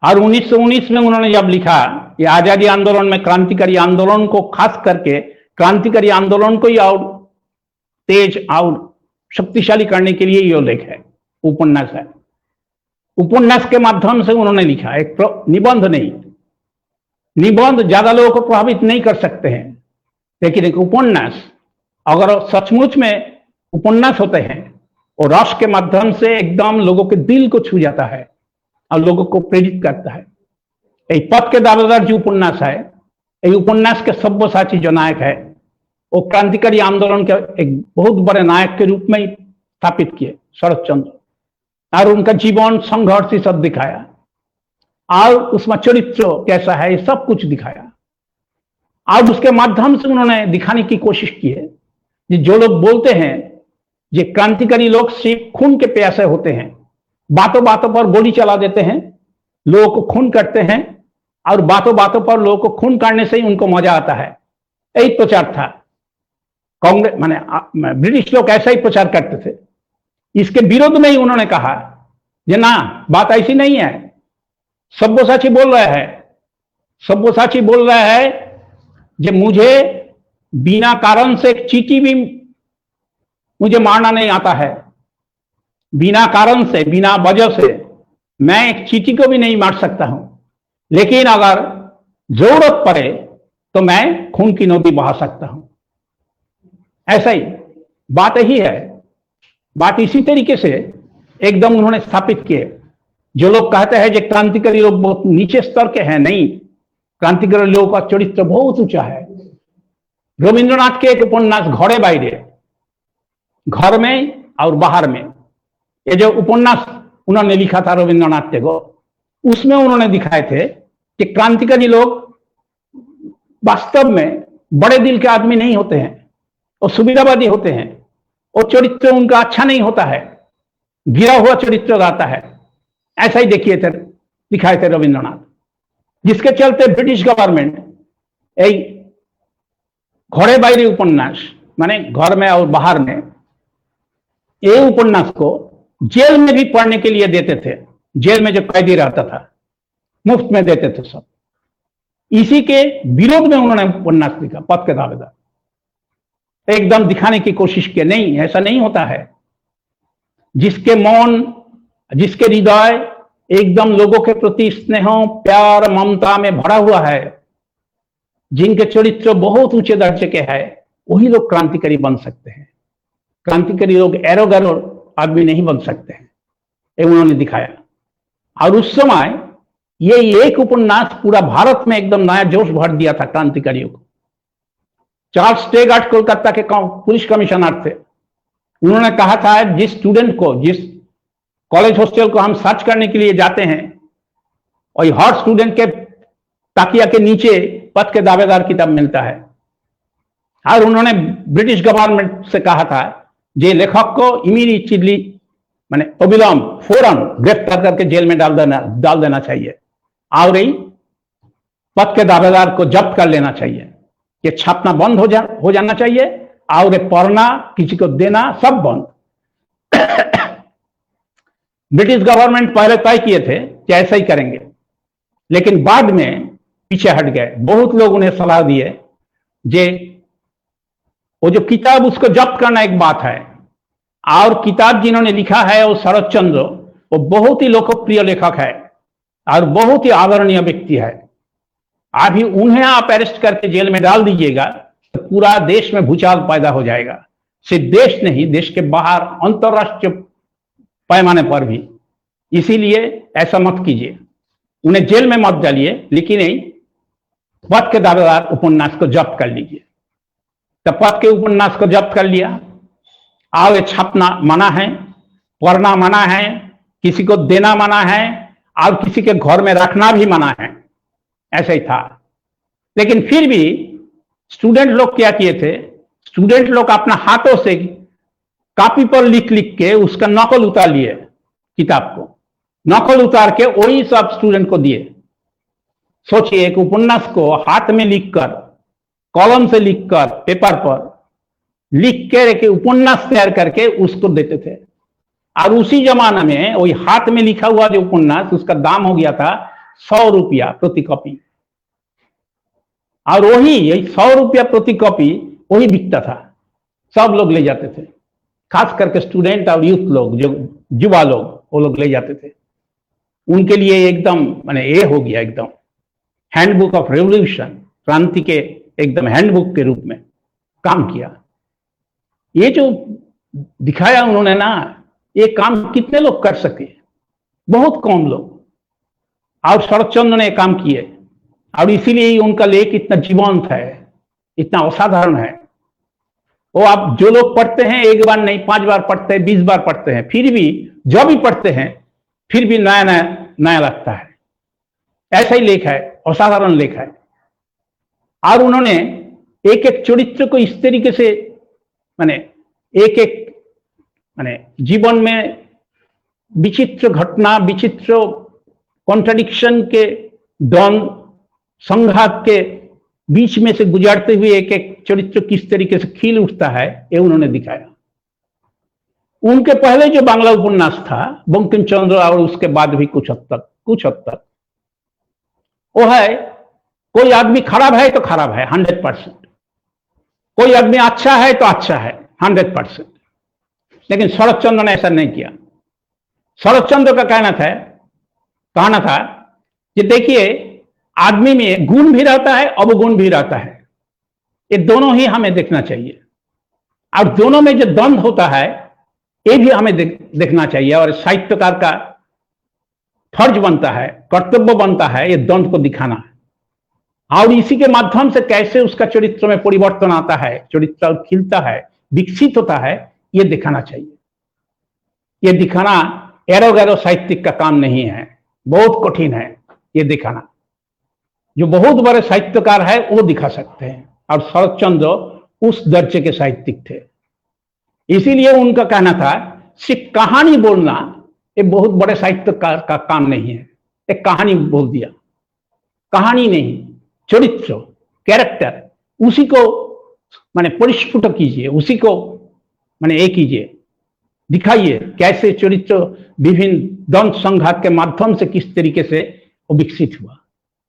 और 1919 में उन्होंने जब लिखा, ये आजादी आंदोलन में क्रांतिकारी आंदोलन को, खास करके क्रांतिकारी आंदोलन को ही और तेज और शक्तिशाली करने के लिए ये लेख है, उपन्यास है। उपन्यास के माध्यम से उन्होंने लिखा, एक निबंध नहीं, निबंध ज्यादा लोगों को प्रभावित नहीं कर सकते हैं, लेकिन एक उपन्यास, अगर सचमुच में उपन्यास होते हैं और रस के माध्यम से एकदम लोगों के दिल को छू जाता है और लोगों को प्रेरित करता है। एक पथ के दारोदार जो उपन्यास है, एक उपन्यास के सब्यसाची जो नायक है, वो क्रांतिकारी आंदोलन के एक बहुत बड़े नायक के रूप में ही स्थापित किए शरद चंद्र, और उनका जीवन संघर्ष ही सब दिखाया, और उसमें चरित्र कैसा है ये सब कुछ दिखाया। और उसके माध्यम से उन्होंने दिखाने की कोशिश की है कि जो लोग बोलते हैं ये क्रांतिकारी लोग सिर्फ खून के प्यासे होते हैं, बातों बातों पर गोली चला देते हैं, लोगों को खून करते हैं, और बातों बातों पर लोगों को खून करने से ही उनको मजा आता है, यही प्रचार था। कांग्रेस माने ब्रिटिश लोग ऐसा ही प्रचार करते थे। इसके विरोध में ही उन्होंने कहा कि ना, बात ऐसी नहीं है, सब्यसाची बोल रहा है, सब्यसाची बोल रहा है कि मुझे बिना कारण से एक चींटी भी मुझे मारना नहीं आता है, बिना कारण से, बिना वजह से मैं एक चींटी को भी नहीं मार सकता हूं, लेकिन अगर जरूरत पड़े तो मैं खून की नदी बहा सकता हूं। ऐसा ही बात ही है, बात इसी तरीके से एकदम उन्होंने स्थापित किए। जो लोग कहते हैं कि क्रांतिकारी लोग बहुत नीचे स्तर के हैं, नहीं, क्रांतिकारी लोगों का चरित्र बहुत ऊंचा है। रविंद्रनाथ के एक उपन्यास घरे बाइरे, घर में और बाहर में, ये जो उपन्यास उन्होंने लिखा था रविंद्रनाथ टैगोर, उसमें उन्होंने दिखाए थे कि क्रांतिकारी लोग वास्तव में बड़े दिल के आदमी नहीं होते हैं, और सुविधावादी होते हैं, और चरित्र उनका अच्छा नहीं होता है, गिरा हुआ चरित्र रहता है। ऐसा ही देखिए थे, दिखाए थे रविंद्रनाथ, जिसके चलते ब्रिटिश गवर्नमेंट एक घरे बाइरे उपन्यास, माने घर में और बाहर में, ये उपन्यास को जेल में भी पढ़ने के लिए देते थे। जेल में जो कैदी रहता था मुफ्त में देते थे सब। इसी के विरोध में उन्होंने उपन्यास लिखा पथ के दावेदार। एकदम दिखाने की कोशिश की, नहीं ऐसा नहीं होता है। जिसके मौन, जिसके हृदय एकदम लोगों के प्रति स्नेह, प्यार, ममता में भरा हुआ है, जिनके चरित्र बहुत ऊंचे दर्जे के हैं, वही लोग क्रांतिकारी बन सकते हैं। क्रांतिकारी लोग एरो गैरो आदमी नहीं बन सकते हैं, ये उन्होंने दिखाया। और उस समय ये एक उपन्यास पूरा भारत में एकदम नया जोश भर दिया था क्रांतिकारियों को। चार्ल्स टेगार्ट कोलकाता के पुलिस कमिश्नर थे। उन्होंने कहा था जिस स्टूडेंट को, जिस कॉलेज हॉस्टल को हम सर्च करने के लिए जाते हैं, और हर स्टूडेंट के ताकिया के नीचे पथ के दावेदार किताब मिलता है। और उन्होंने ब्रिटिश गवर्नमेंट से कहा था जे लेखक को इमीडिएटली माने अविलंब फौरन गिरफ्तार करके जेल में डाल देना चाहिए, और ही पथ के दावेदार को जब्त कर लेना चाहिए। ये छापना बंद हो जाना चाहिए, और ये पढ़ना, किसी को देना, सब बंद। ब्रिटिश गवर्नमेंट पहले तय किए थे कि ऐसा ही करेंगे, लेकिन बाद में पीछे हट गए। बहुत लोग उन्हें सलाह दिए जे वो जो किताब उसको जब्त करना एक बात है, और किताब जिन्होंने लिखा है वो शरद चंद्र, वो बहुत ही लोकप्रिय लेखक है और बहुत ही आदरणीय व्यक्ति है। अभी उन्हें आप अरेस्ट करके जेल में डाल दीजिएगा तो पूरा देश में भूचाल पैदा हो जाएगा। सिर्फ देश नहीं, देश के बाहर अंतरराष्ट्रीय पैमाने पर भी। इसीलिए ऐसा मत कीजिए, उन्हें जेल में मत डालिए, लेकिन नहीं पथ के दावेदार उपन्यास को जब्त कर लीजिए। तो पथ के उपन्यास को जब्त कर लिया, और छापना मना है, पढ़ना मना है, किसी को देना मना है, और किसी के घर में रखना भी मना है। ऐसा ही था। लेकिन फिर भी स्टूडेंट लोग क्या किए थे, स्टूडेंट लोग अपना हाथों से कॉपी पर लिख लिख के उसका नकल उतार लिए, किताब को नकल उतार के वही सब स्टूडेंट को दिए। सोचिए, एक उपन्यास को हाथ में लिखकर, कलम से लिखकर, पेपर पर लिख के उपन्यास तैयार करके उसको देते थे। और उसी जमाना में वही हाथ में लिखा हुआ जो उपन्यास, उसका दाम हो गया था 100 रुपया प्रति कॉपी। और वही 100 रुपया प्रति कॉपी वही बिकता था, सब लोग ले जाते थे, खास करके स्टूडेंट और यूथ लोग, जो युवा लोग, वो लोग ले जाते थे। उनके लिए एकदम माने ये हो गया, एकदम हैंडबुक ऑफ रेवोल्यूशन, क्रांति के एकदम हैंडबुक के रूप में काम किया। ये जो दिखाया उन्होंने ना, ये काम कितने लोग कर सके, बहुत कम लोग। और शरदचंद्र ने काम किए, और इसीलिए उनका लेख इतना जीवंत है, इतना असाधारण है। वो आप जो लोग पढ़ते हैं, एक बार नहीं 5 बार पढ़ते हैं, 20 बार पढ़ते हैं, फिर भी जब भी पढ़ते हैं फिर भी नया नया नया लगता है। ऐसा ही लेख है, असाधारण लेख है। और उन्होंने एक एक चरित्र को इस तरीके से माने एक एक माने जीवन में विचित्र घटना, विचित्र कॉन्ट्रडिक्शन के द्वंद्व, संघात के बीच में से गुजरते हुए एक एक चरित्र किस तरीके से खिल उठता है, ये उन्होंने दिखाया। उनके पहले जो बांग्ला उपन्यास था बंकिम चंद्र, और उसके बाद भी कुछ हद तक वो है, कोई आदमी खराब है तो खराब है 100%, कोई आदमी अच्छा है तो अच्छा है 100%। लेकिन शरदचंद्र ने ऐसा नहीं किया। शरदचंद्र का कहना था कि देखिए, आदमी में गुण भी रहता है, अवगुण भी रहता है, ये दोनों ही हमें देखना चाहिए। और दोनों में जो द्वंद्व होता है ये भी हमें देखना चाहिए, और साहित्यकार का फर्ज बनता है, कर्तव्य बनता है ये द्वंद्व को दिखाना है। और इसी के माध्यम से कैसे उसका चरित्र में परिवर्तन आता है, चरित्र खिलता है, विकसित होता है, ये दिखाना चाहिए। ये दिखाना एरो गैरो साहित्यिक का काम नहीं है, बहुत कठिन है ये दिखाना। जो बहुत बड़े साहित्यकार है वो दिखा सकते हैं, और शरदचंद्र उस दर्जे के साहित्यिक थे। इसीलिए उनका कहना था सिर्फ कहानी बोलना ये बहुत बड़े साहित्यकार का काम नहीं है। एक कहानी बोल दिया, कहानी नहीं, चरित्र, कैरेक्टर, उसी को माने परिस्फुट कीजिए, उसी को माने एक कीजिए, दिखाइए कैसे चरित्र विभिन्न द्वंद्व संघात के माध्यम से किस तरीके से वो विकसित हुआ,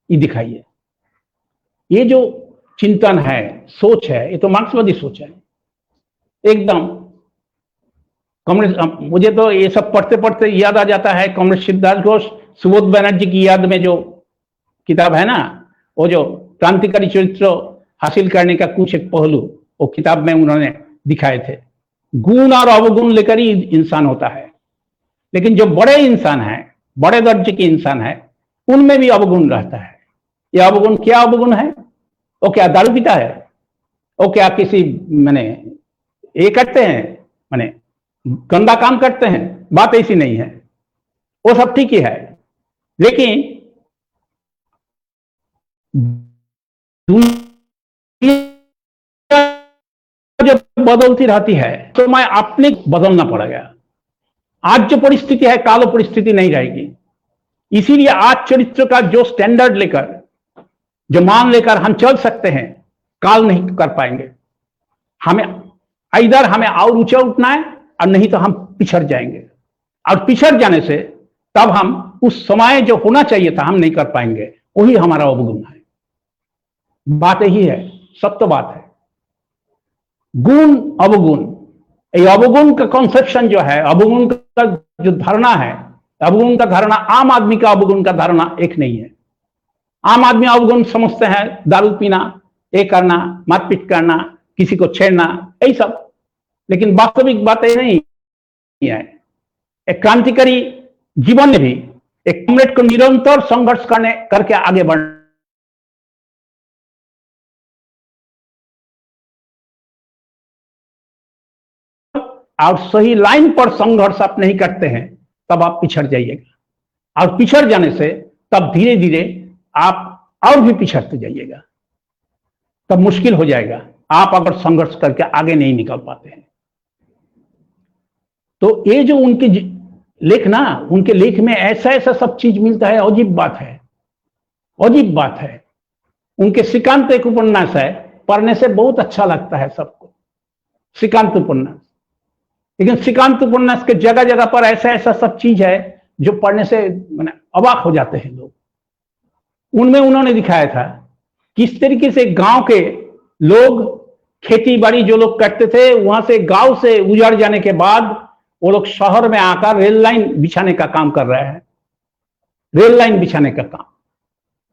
ये दिखाइए। ये जो चिंतन है, सोच है, ये तो मार्क्सवादी सोच है एकदम। कम्युनिस्ट, मुझे तो ये सब पढ़ते पढ़ते याद आ जाता है कम्युनिस्ट शिवदास घोष, सुबोध बनर्जी की याद में जो किताब है ना, वो जो क्रांतिकारी चरित्र हासिल करने का कुछ एक पहलू, वो किताब में उन्होंने दिखाए थे। गुण और अवगुण लेकर ही इंसान होता है, लेकिन जो बड़े इंसान है, बड़े दर्जे के इंसान है, उनमें भी अवगुण रहता है। ये अवगुण क्या अवगुण है? वो क्या दारू पीता है? वो क्या किसी माने ये करते हैं, माने गंदा काम करते हैं? बात ऐसी नहीं है, वो सब ठीक ही है। लेकिन जब बदलती रहती है तो मैं अपने बदलना पड़ेगा। आज जो परिस्थिति है काल परिस्थिति नहीं रहेगी। इसीलिए आज चरित्र का जो स्टैंडर्ड लेकर, जो मान लेकर हम चल सकते हैं, काल नहीं कर पाएंगे। हमें इधर हमें और ऊंचा उठना है, और नहीं तो हम पिछड़ जाएंगे। और पिछड़ जाने से तब हम उस समय जो होना चाहिए था हम नहीं कर पाएंगे। वही हमारा अवगुण है। बात यही है, सब तो बात है। गुण अवगुण, ये अवगुण का कॉन्सेप्शन जो है, अवगुण का जो धारणा है, अवगुण का धारणा आम आदमी का अवगुण का धारणा एक नहीं है। आम आदमी अवगुण समझते हैं दारू पीना, ये करना, मारपीट करना, किसी को छेड़ना, यही सब। लेकिन वास्तविक बात ये नहीं है। एक क्रांतिकारी जीवन में भी एक कॉमरेड को निरंतर संघर्ष करके आगे बढ़ना, और सही लाइन पर संघर्ष आप नहीं करते हैं तब आप पिछड़ जाइएगा। और पिछड़ जाने से तब धीरे धीरे आप और भी पिछड़ते जाइएगा, तब मुश्किल हो जाएगा। आप अगर संघर्ष करके आगे नहीं निकल पाते हैं तो ये जो उनके लेख ना, उनके लेख में ऐसा ऐसा सब चीज मिलता है, अजीब बात है, अजीब बात है। उनके श्रीकांत एक उपन्यास है, पढ़ने से बहुत अच्छा लगता है सबको, श्रीकांत उपन्यास। लेकिन श्रीकांत उपन्यास के जगह जगह पर ऐसा ऐसा सब चीज है जो पढ़ने से माने अवाक हो जाते हैं लोग। उनमें उन्होंने दिखाया था किस तरीके से गांव के लोग खेती बाड़ी जो लोग करते थे, वहां से गांव से उजड़ जाने के बाद वो लोग शहर में आकर रेल लाइन बिछाने का काम कर रहे हैं। रेल लाइन बिछाने का काम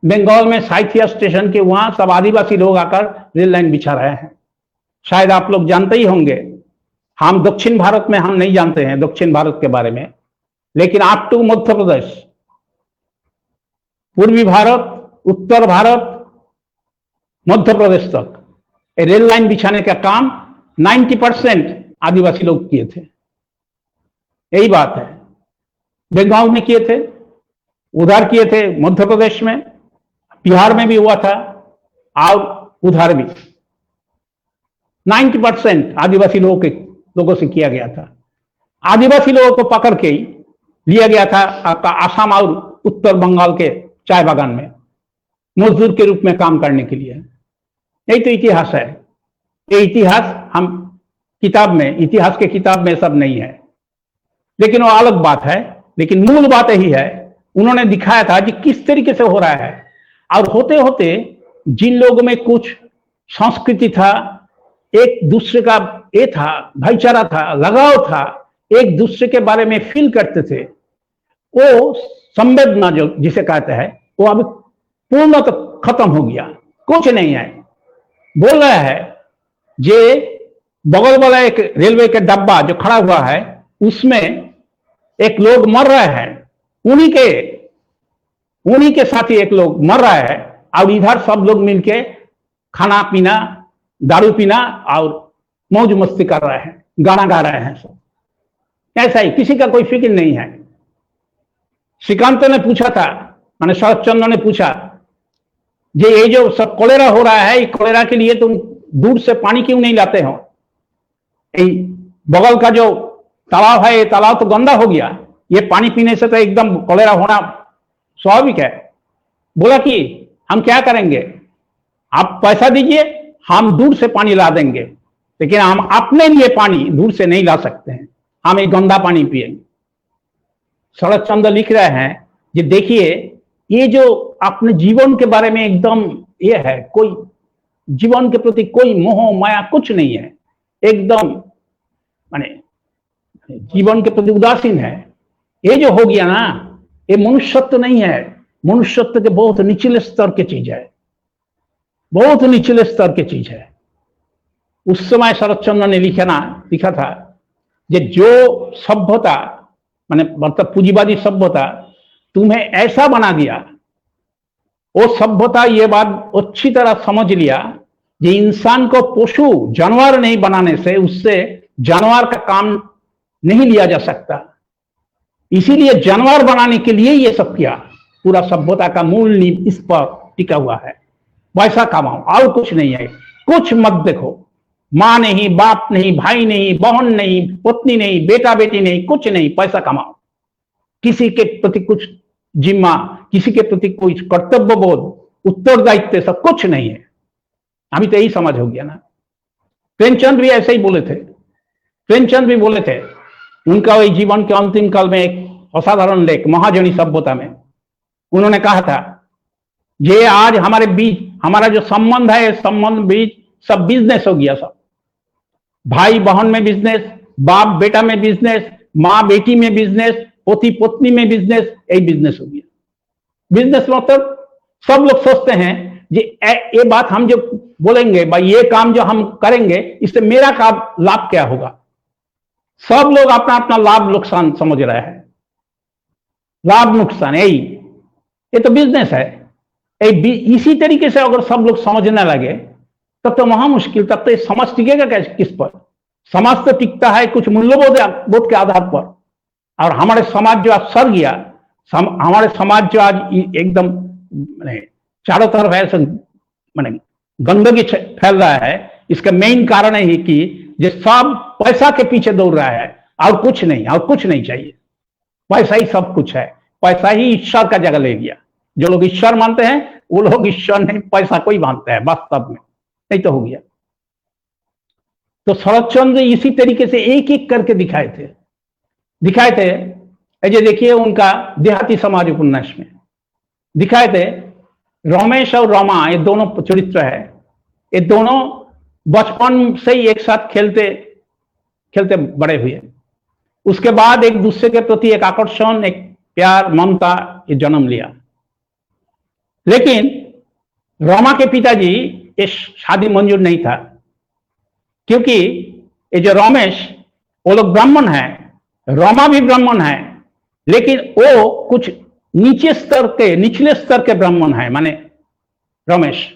बंगाल में साइथिया स्टेशन के वहां सब आदिवासी लोग आकर रेल लाइन बिछा रहे हैं। शायद आप लोग जानते ही होंगे, हम दक्षिण भारत में हम नहीं जानते हैं दक्षिण भारत के बारे में, लेकिन आप टू मध्य प्रदेश, पूर्वी भारत, उत्तर भारत, मध्य प्रदेश तक रेल लाइन बिछाने का काम 90% आदिवासी लोग किए थे। यही बात है, बंगाल में किए थे, उधर किए थे मध्य प्रदेश में, बिहार में भी हुआ था, और उधर भी 90% आदिवासी लोगों से किया गया था। आदिवासी लोगों को पकड़ के ही लिया गया था आपका आसाम और उत्तर बंगाल के चाय बागान में मजदूर के रूप में काम करने के लिए। यही तो इतिहास है। ये इतिहास हम किताब में, इतिहास के किताब में सब नहीं है, लेकिन वो अलग बात है। लेकिन मूल बात यही है, उन्होंने दिखाया था कि किस तरीके से हो रहा है। और होते होते जिन लोगों में कुछ संस्कृति था, एक दूसरे का ये था, भाईचारा था, लगाव था, एक दूसरे के बारे में फील करते थे, वो संवेदना जो जिसे कहते हैं, वो अब पूर्णतः खत्म हो गया। कुछ नहीं है। बोल रहा है जे बगल वाला एक रेलवे का डब्बा जो खड़ा हुआ है, उसमें एक लोग मर रहे हैं, उन्हीं के साथ ही एक लोग मर रहा है, और इधर सब लोग मिलके खाना पीना, दारू पीना और मौज मस्ती कर रहे हैं, गाना गा रहे हैं सब। ऐसा ही, किसी का कोई फिक्र नहीं है। श्रीकांत ने पूछा था, माने शरद चंद्र ने पूछा, ये जो सब कोलेरा हो रहा है, कोलेरा के लिए तुम दूर से पानी क्यों नहीं लाते हो? बगल का जो तालाब है, ये तालाब तो गंदा हो गया, ये पानी पीने से तो एकदम कोलेरा होना स्वाभाविक है। बोला कि हम क्या करेंगे, आप पैसा दीजिए, हम दूर से पानी ला देंगे, लेकिन हम अपने लिए पानी दूर से नहीं ला सकते हैं, हम एक गंदा पानी पिएंगे। शरद चंद्र लिख रहे हैं कि देखिए, ये जो अपने जीवन के बारे में एकदम ये है, कोई जीवन के प्रति कोई मोह माया कुछ नहीं है, एकदम माने जीवन के प्रति उदासीन है। ये जो हो गया ना, ये मनुष्यत्व नहीं है, मनुष्यत्व के बहुत निचले स्तर की चीज है, बहुत निचले स्तर की चीज है। उस समय शरतचंद्र ने लिखा था कि जो सभ्यता माने मतलब पूंजीवादी सभ्यता तुम्हें ऐसा बना दिया, वो सभ्यता ये बात अच्छी तरह समझ लिया कि इंसान को पशु जानवर नहीं बनाने से उससे जानवर का काम नहीं लिया जा सकता, इसीलिए जानवर बनाने के लिए ये सब किया। पूरा सभ्यता का मूल नींव इस पर टिका हुआ है, पैसा कमाओ और कुछ नहीं है, कुछ मत देखो, मां नहीं, बाप नहीं, भाई नहीं, बहन नहीं, पत्नी नहीं, बेटा बेटी नहीं, कुछ नहीं, पैसा कमाओ। किसी के प्रति कुछ जिम्मा, किसी के प्रति कोई कर्तव्य बोध, उत्तरदायित्व सब कुछ नहीं है। अभी तो यही समझ हो गया ना। प्रेमचंद भी ऐसे ही बोले थे, प्रेमचंद भी बोले थे, उनका वही जीवन के अंतिम काल में एक असाधारण लेख महाजनी सभ्यता में उन्होंने कहा था, ये आज हमारे बीच हमारा जो संबंध है, संबंध बीच सब बिजनेस हो गया, सब भाई बहन में बिजनेस, बाप बेटा में बिजनेस, माँ बेटी में बिजनेस, पति पत्नी में बिजनेस, यही बिजनेस हो गया। बिजनेस मतलब सब लोग सोचते हैं ये बात हम जो बोलेंगे भाई, ये काम जो हम करेंगे इससे मेरा लाभ क्या होगा। सब लोग अपना अपना लाभ नुकसान समझ रहे हैं, लाभ नुकसान यही, ये तो बिजनेस है। इसी तरीके से अगर सब लोग समझने लगे तब तो महा मुश्किल, तब तो समाज टिकेगा कैसे, किस पर? समाज तो टिकता है कुछ मूल्यबोध के आधार पर। और हमारे समाज जो आज सर गया, हमारे समाज जो आज एकदम चारों तरफ ऐसे गंदगी फैल रहा है, इसका मेन कारण है कि जो सब पैसा के पीछे दौड़ रहा है और कुछ नहीं, और कुछ नहीं चाहिए। पैसा ही सब कुछ है, पैसा ही ईश्वर का जगह ले गया। जो लोग ईश्वर मानते हैं वो लोग ईश्वर नहीं, पैसा को ही मानते हैं वास्तव में, नहीं तो हो गया। तो शरतचंद्र इसी तरीके से एक एक करके दिखाए थे। ये देखिए उनका देहाती समाज उपन्यास में दिखाए थे, रमेश और रमा ये दोनों चरित्र है, ये दोनों बचपन से ही एक साथ खेलते खेलते बड़े हुए। उसके बाद एक दूसरे के प्रति एक आकर्षण, एक प्यार, ममता ये जन्म लिया। लेकिन रमा के पिताजी ये शादी मंजूर नहीं था, क्योंकि ये जो रमेश वो लोग ब्राह्मण है, रमा भी ब्राह्मण है, लेकिन वो कुछ निचले स्तर के ब्राह्मण है। माने रमेश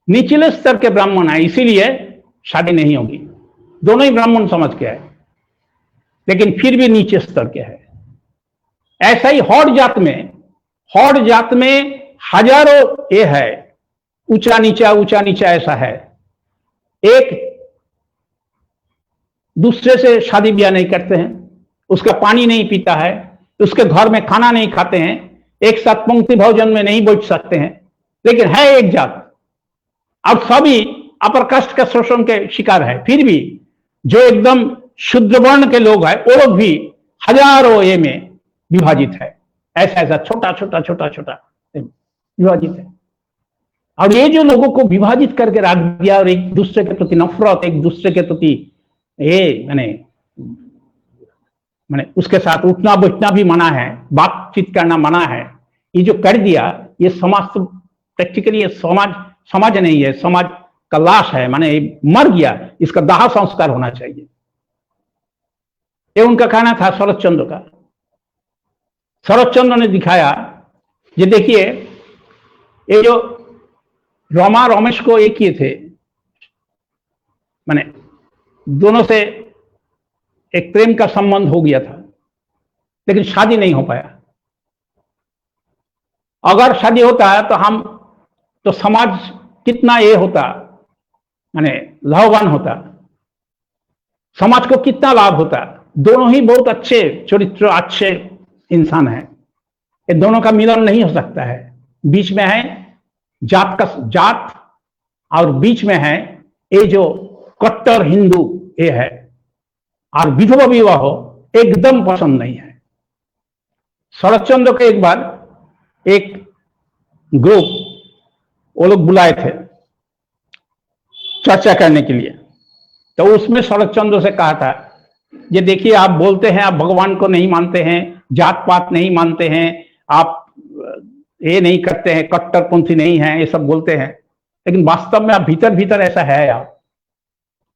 निचले स्तर के ब्राह्मण है, इसीलिए शादी नहीं होगी। दोनों ही ब्राह्मण समझ के है, लेकिन फिर भी नीचे स्तर के है। ऐसा ही हौड़ जात में हजारों ये है, ऊंचा नीचा ऐसा है। एक दूसरे से शादी ब्याह नहीं करते हैं, उसका पानी नहीं पीता है, उसके घर में खाना नहीं खाते हैं, एक साथ पंक्ति भोजन में नहीं बैठ सकते हैं, लेकिन है एक जात। अब सभी अपर कास्ट का शोषण के शिकार है। फिर भी जो एकदम शुद्ध वर्ण के लोग हैं वो लोग भी हजारों ये में विभाजित है, ऐसा छोटा विभाजित है। और ये जो लोगों को विभाजित करके रख दिया और एक दूसरे के प्रति नफरत, एक दूसरे के प्रति ये माने उसके साथ उठना बैठना भी मना है, बातचीत करना मना है, ये जो कर दिया, ये समाज तो प्रैक्टिकली समाज नहीं है, समाज का लाश है, माने मर गया, इसका दाह संस्कार होना चाहिए। ये उनका कहना था शरतचंद्र का। शरतचंद्र ने दिखाया, ये देखिए ये जो रमा रमेश को एक किए थे, माने दोनों से एक प्रेम का संबंध हो गया था, लेकिन शादी नहीं हो पाया। अगर शादी होता है तो समाज कितना ये होता, माने लाभवान होता, समाज को कितना लाभ होता। दोनों ही बहुत अच्छे चरित्र, अच्छे इंसान हैं, ये दोनों का मिलन नहीं हो सकता है। बीच में है जात और बीच में है ये जो कट्टर हिंदू ये है, और विधवा विवाह एकदम पसंद नहीं है। शरतचंद्र के एक बार एक ग्रुप वो लोग बुलाए थे चर्चा करने के लिए। तो उसमें शरद चंद्र से कहा था, ये देखिए आप बोलते हैं आप भगवान को नहीं मानते हैं, जात पात नहीं मानते हैं, आप ये नहीं करते हैं, कट्टरपंथी नहीं है, ये सब बोलते हैं, लेकिन वास्तव में आप भीतर भीतर ऐसा है आप।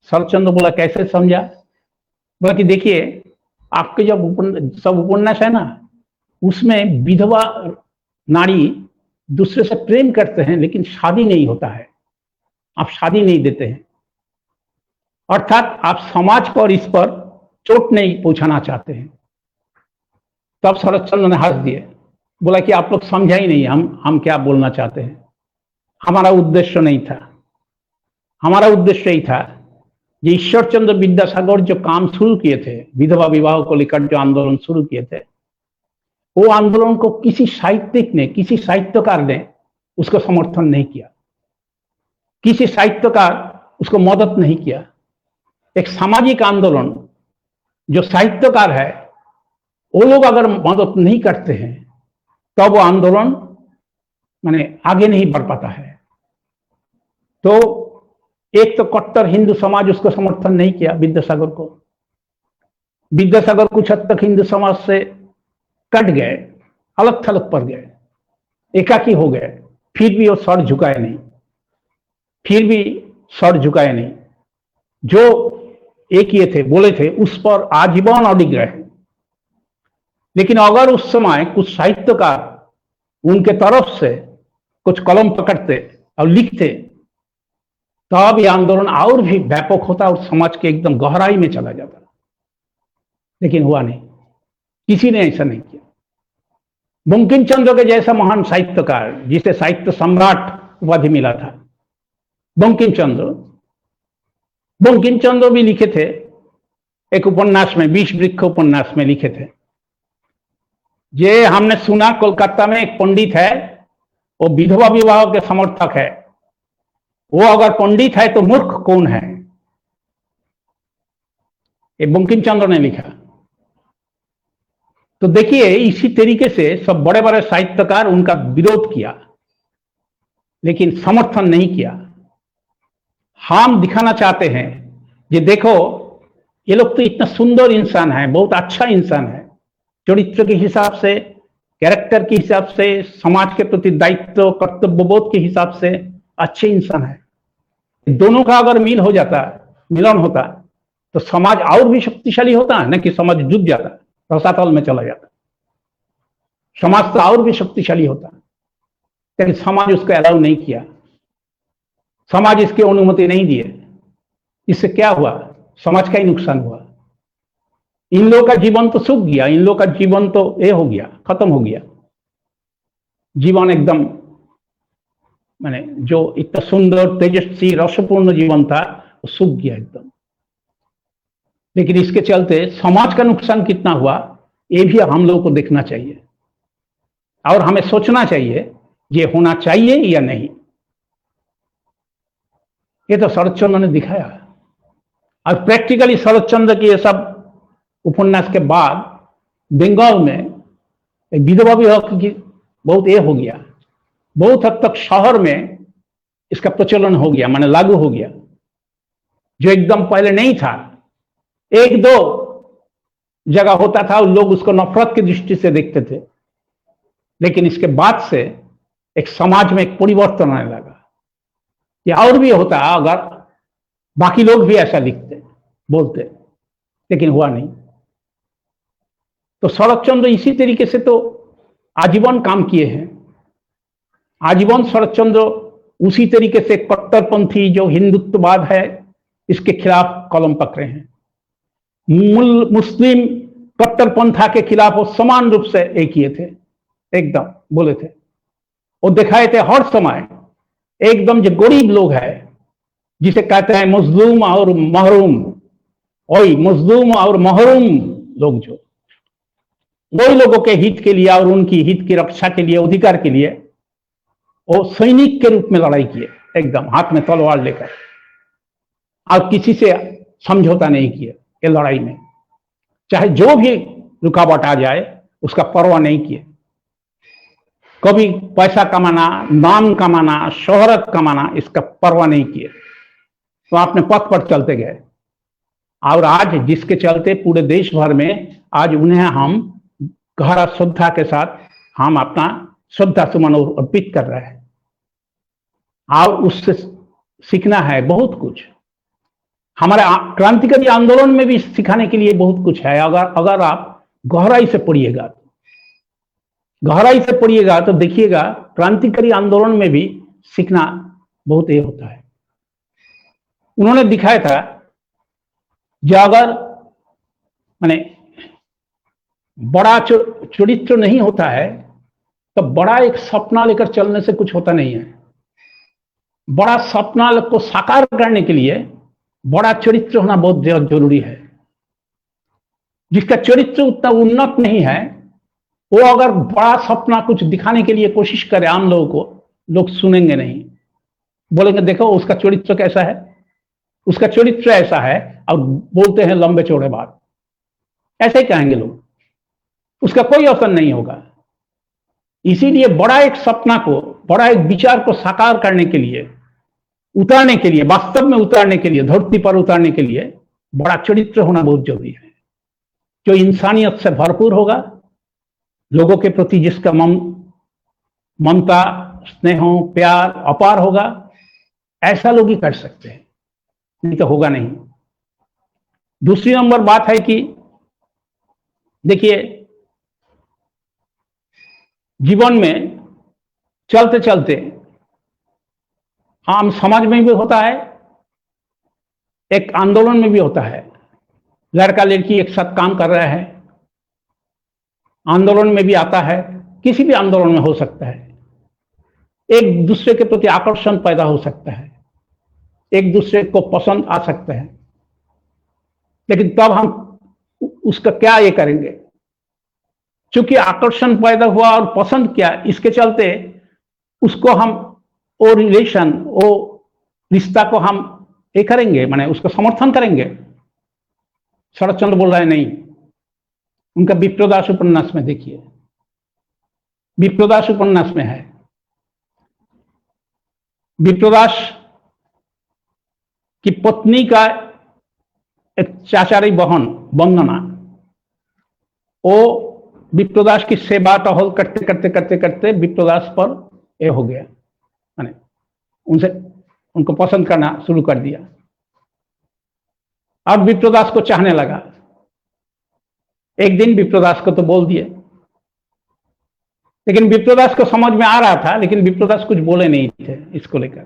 शरद चंद्र बोला कैसे समझा? बोला कि देखिए आपके जब सब उपन्यास है ना, उसमें विधवा नारी दूसरे से प्रेम करते हैं लेकिन शादी नहीं होता है, आप शादी नहीं देते हैं, अर्थात आप समाज पर इस पर चोट नहीं पहुंचाना चाहते हैं। तब शरद चंद्र ने हंस दिए, बोला कि आप लोग समझा ही नहीं हम क्या बोलना चाहते हैं। हमारा उद्देश्य नहीं था, हमारा उद्देश्य ही था कि ईश्वर चंद्र विद्यासागर जो काम शुरू किए थे, विधवा विवाह को लेकर जो आंदोलन शुरू किए थे, वो आंदोलन को किसी साहित्यिक ने, किसी साहित्यकार ने उसको समर्थन नहीं किया, किसी साहित्यकार उसको मदद नहीं किया। एक सामाजिक आंदोलन जो साहित्यकार है वो लोग अगर मदद नहीं करते हैं तब वो आंदोलन माने आगे नहीं बढ़ पाता है। तो एक तो कट्टर हिंदू समाज उसको समर्थन नहीं किया विद्यासागर को, विद्यासागर कुछ हद तक हिंदू समाज से कट गए, अलग थलग पड़ गए, एकाकी हो गए, फिर भी वो सर झुकाए नहीं, फिर भी सर झुकाए नहीं, जो एक ये थे बोले थे उस पर आजीवन अडिग रहे। लेकिन अगर उस समय कुछ साहित्यकार उनके तरफ से कुछ कलम पकड़ते और लिखते तब यह आंदोलन और भी व्यापक होता और समाज के एकदम गहराई में चला जाता, लेकिन हुआ नहीं, किसी ने ऐसा नहीं किया। बंकिम चंद्र के जैसा महान साहित्यकार जिसे साहित्य सम्राट उपाधि मिला था, बंकिम चंद्र भी लिखे थे एक उपन्यास में, 20 वृक्ष उपन्यास में लिखे थे। ये हमने सुना कोलकाता में एक पंडित है, वो विधवा विवाह के समर्थक है, वो अगर पंडित है तो मूर्ख कौन है, ये बंकिम चंद्र ने लिखा। तो देखिए इसी तरीके से सब बड़े बड़े साहित्यकार उनका विरोध किया लेकिन समर्थन नहीं किया। हम दिखाना चाहते हैं ये देखो ये लोग तो इतना सुंदर इंसान है, बहुत अच्छा इंसान है, चरित्र के हिसाब से, कैरेक्टर के हिसाब से, समाज के प्रति दायित्व कर्तव्य बोध के हिसाब से अच्छे इंसान है। दोनों का अगर मिलन होता तो समाज और भी शक्तिशाली होता है, न कि समाज डूब जाता, रसातल में चला जाता। समाज तो और भी शक्तिशाली होता, लेकिन समाज उसको अलाउ नहीं किया, समाज इसकी अनुमति नहीं दिए। इससे क्या हुआ? समाज का ही नुकसान हुआ। इन लोगों का जीवन तो सूख गया, इन लोगों का जीवन तो ये हो गया, खत्म हो गया जीवन एकदम, माने जो इतना सुंदर तेजस्वी रसपूर्ण जीवन था वो सूख गया एकदम। लेकिन इसके चलते समाज का नुकसान कितना हुआ ये भी हम लोगों को देखना चाहिए और हमें सोचना चाहिए ये होना चाहिए या नहीं। ये तो शरद चंद्र ने दिखाया और प्रैक्टिकली शरद चंद्र की ये सब उपन्यास के बाद बंगाल में विधवा विवाह की बहुत ये हो गया, बहुत हद तक शहर में इसका प्रचलन हो गया, माने लागू हो गया, जो एकदम पहले नहीं था। एक दो जगह होता था और लोग उसको नफरत की दृष्टि से देखते थे, लेकिन इसके बाद से एक समाज में एक परिवर्तन आने लगा। ये और भी होता अगर बाकी लोग भी ऐसा लिखते बोलते, लेकिन हुआ नहीं। तो शरद चंद्र इसी तरीके से तो आजीवन काम किए हैं, आजीवन शरद चंद्र उसी तरीके से कट्टरपंथी जो हिंदुत्ववाद है इसके खिलाफ कलम पकड़े हैं। मुस्लिम कट्टरपंथा के खिलाफ वो समान रूप से एक किए थे, एकदम बोले थे, वो दिखाए थे हर समय। एकदम जो गरीब लोग है जिसे कहते हैं मजलूम और महरूम, वही मजलूम और महरूम लोग, जो वही लोगों के हित के लिए और उनकी हित की रक्षा के लिए, अधिकार के लिए वो सैनिक के रूप में लड़ाई किए, एकदम हाथ में तलवार लेकर, और किसी से समझौता नहीं किए ये लड़ाई में, चाहे जो भी रुकावट आ जाए उसका परवाह नहीं किए। कभी पैसा कमाना, नाम कमाना, शोहरत कमाना, इसका परवाह नहीं किए, तो अपने पथ पर चलते गए। और आज जिसके चलते पूरे देश भर में आज उन्हें हम गहरा श्रद्धा के साथ हम अपना श्रद्धा सुमन अर्पित कर रहे हैं और उससे सीखना है बहुत कुछ। हमारे क्रांतिकारी आंदोलन में भी सिखाने के लिए बहुत कुछ है। अगर आप गहराई से पढ़िएगा, तो देखिएगा क्रांतिकारी आंदोलन में भी सीखना बहुत ये होता है। उन्होंने दिखाया था जो अगर माने बड़ा चरित्र नहीं होता है तो बड़ा एक सपना लेकर चलने से कुछ होता नहीं है। बड़ा सपना को साकार करने के लिए बड़ा चरित्र होना बहुत जरूरी है। जिसका चरित्र उतना उन्नत नहीं है वो अगर बड़ा सपना कुछ दिखाने के लिए कोशिश करे आम लोगों को, लोग सुनेंगे नहीं, बोलेंगे देखो उसका चरित्र कैसा है, उसका चरित्र ऐसा है, और बोलते हैं लंबे चौड़े बात, ऐसे ही कहेंगे लोग, उसका कोई असर नहीं होगा। इसीलिए बड़ा एक सपना को, बड़ा एक विचार को साकार करने के लिए, उतारने के लिए, वास्तव में उतारने के लिए, धरती पर उतारने के लिए बड़ा चरित्र होना बहुत जरूरी है, जो इंसानियत से भरपूर होगा, लोगों के प्रति जिसका ममता, स्नेह, प्यार अपार होगा, ऐसा लोग ही कर सकते हैं, नहीं तो होगा नहीं। दूसरी नंबर बात है कि देखिए जीवन में चलते चलते आम समाज में भी होता है, एक आंदोलन में भी होता है। लड़का लड़की एक साथ काम कर रहे हैं, आंदोलन में भी आता है, किसी भी आंदोलन में हो सकता है। एक दूसरे के प्रति आकर्षण पैदा हो सकता है, एक दूसरे को पसंद आ सकता है, लेकिन तब हम उसका क्या ये करेंगे? चूंकि आकर्षण पैदा हुआ और पसंद किया, इसके चलते उसको हम वो रिलेशन, वो रिश्ता को हम ये करेंगे, माने उसको समर्थन करेंगे। शरद चंद्र बोल रहे हैं नहीं, उनका विप्रोदास उपन्यास में देखिए, विप्रोदास उपन्यास में है, विप्रोदास की पत्नी का एक चाचारी बहन वंदना, वो विप्रोदास की सेवा टहल करते करते करते करते विप्रोदास पर ये हो गया, माने उनको पसंद करना शुरू कर दिया और विप्रोदास को चाहने लगा। एक दिन विप्रोदास को तो बोल दिए, लेकिन विप्रोदास को समझ में आ रहा था, लेकिन विप्रोदास कुछ बोले नहीं थे इसको लेकर।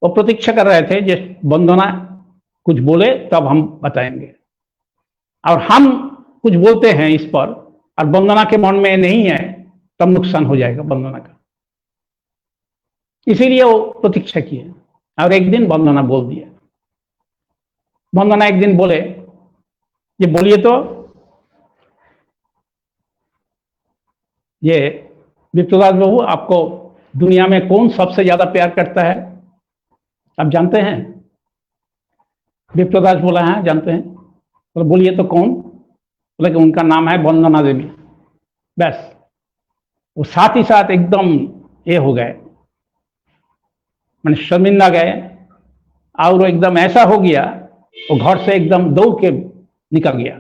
वो प्रतीक्षा कर रहे थे जिस वंदना कुछ बोले तब हम बताएंगे, और हम कुछ बोलते हैं इस पर और वंदना के मन में नहीं है, तब नुकसान हो जाएगा वंदना का। इसीलिए वो प्रतीक्षा किए और एक दिन वंदना बोल दिया। वंदना एक दिन बोले, ये बोलिए तो, ये विप्रोदास बाबू आपको दुनिया में कौन सबसे ज्यादा प्यार करता है, आप जानते हैं? विप्रोदास बोला है जानते हैं, तो बोलिए तो कौन? बोले कि उनका नाम है वंदना देवी। बस वो साथ ही साथ एकदम ये हो गए, मैंने शर्मिंदा गए, और वो एकदम ऐसा हो गया, वो घर से एकदम दौड़ के निकल गया।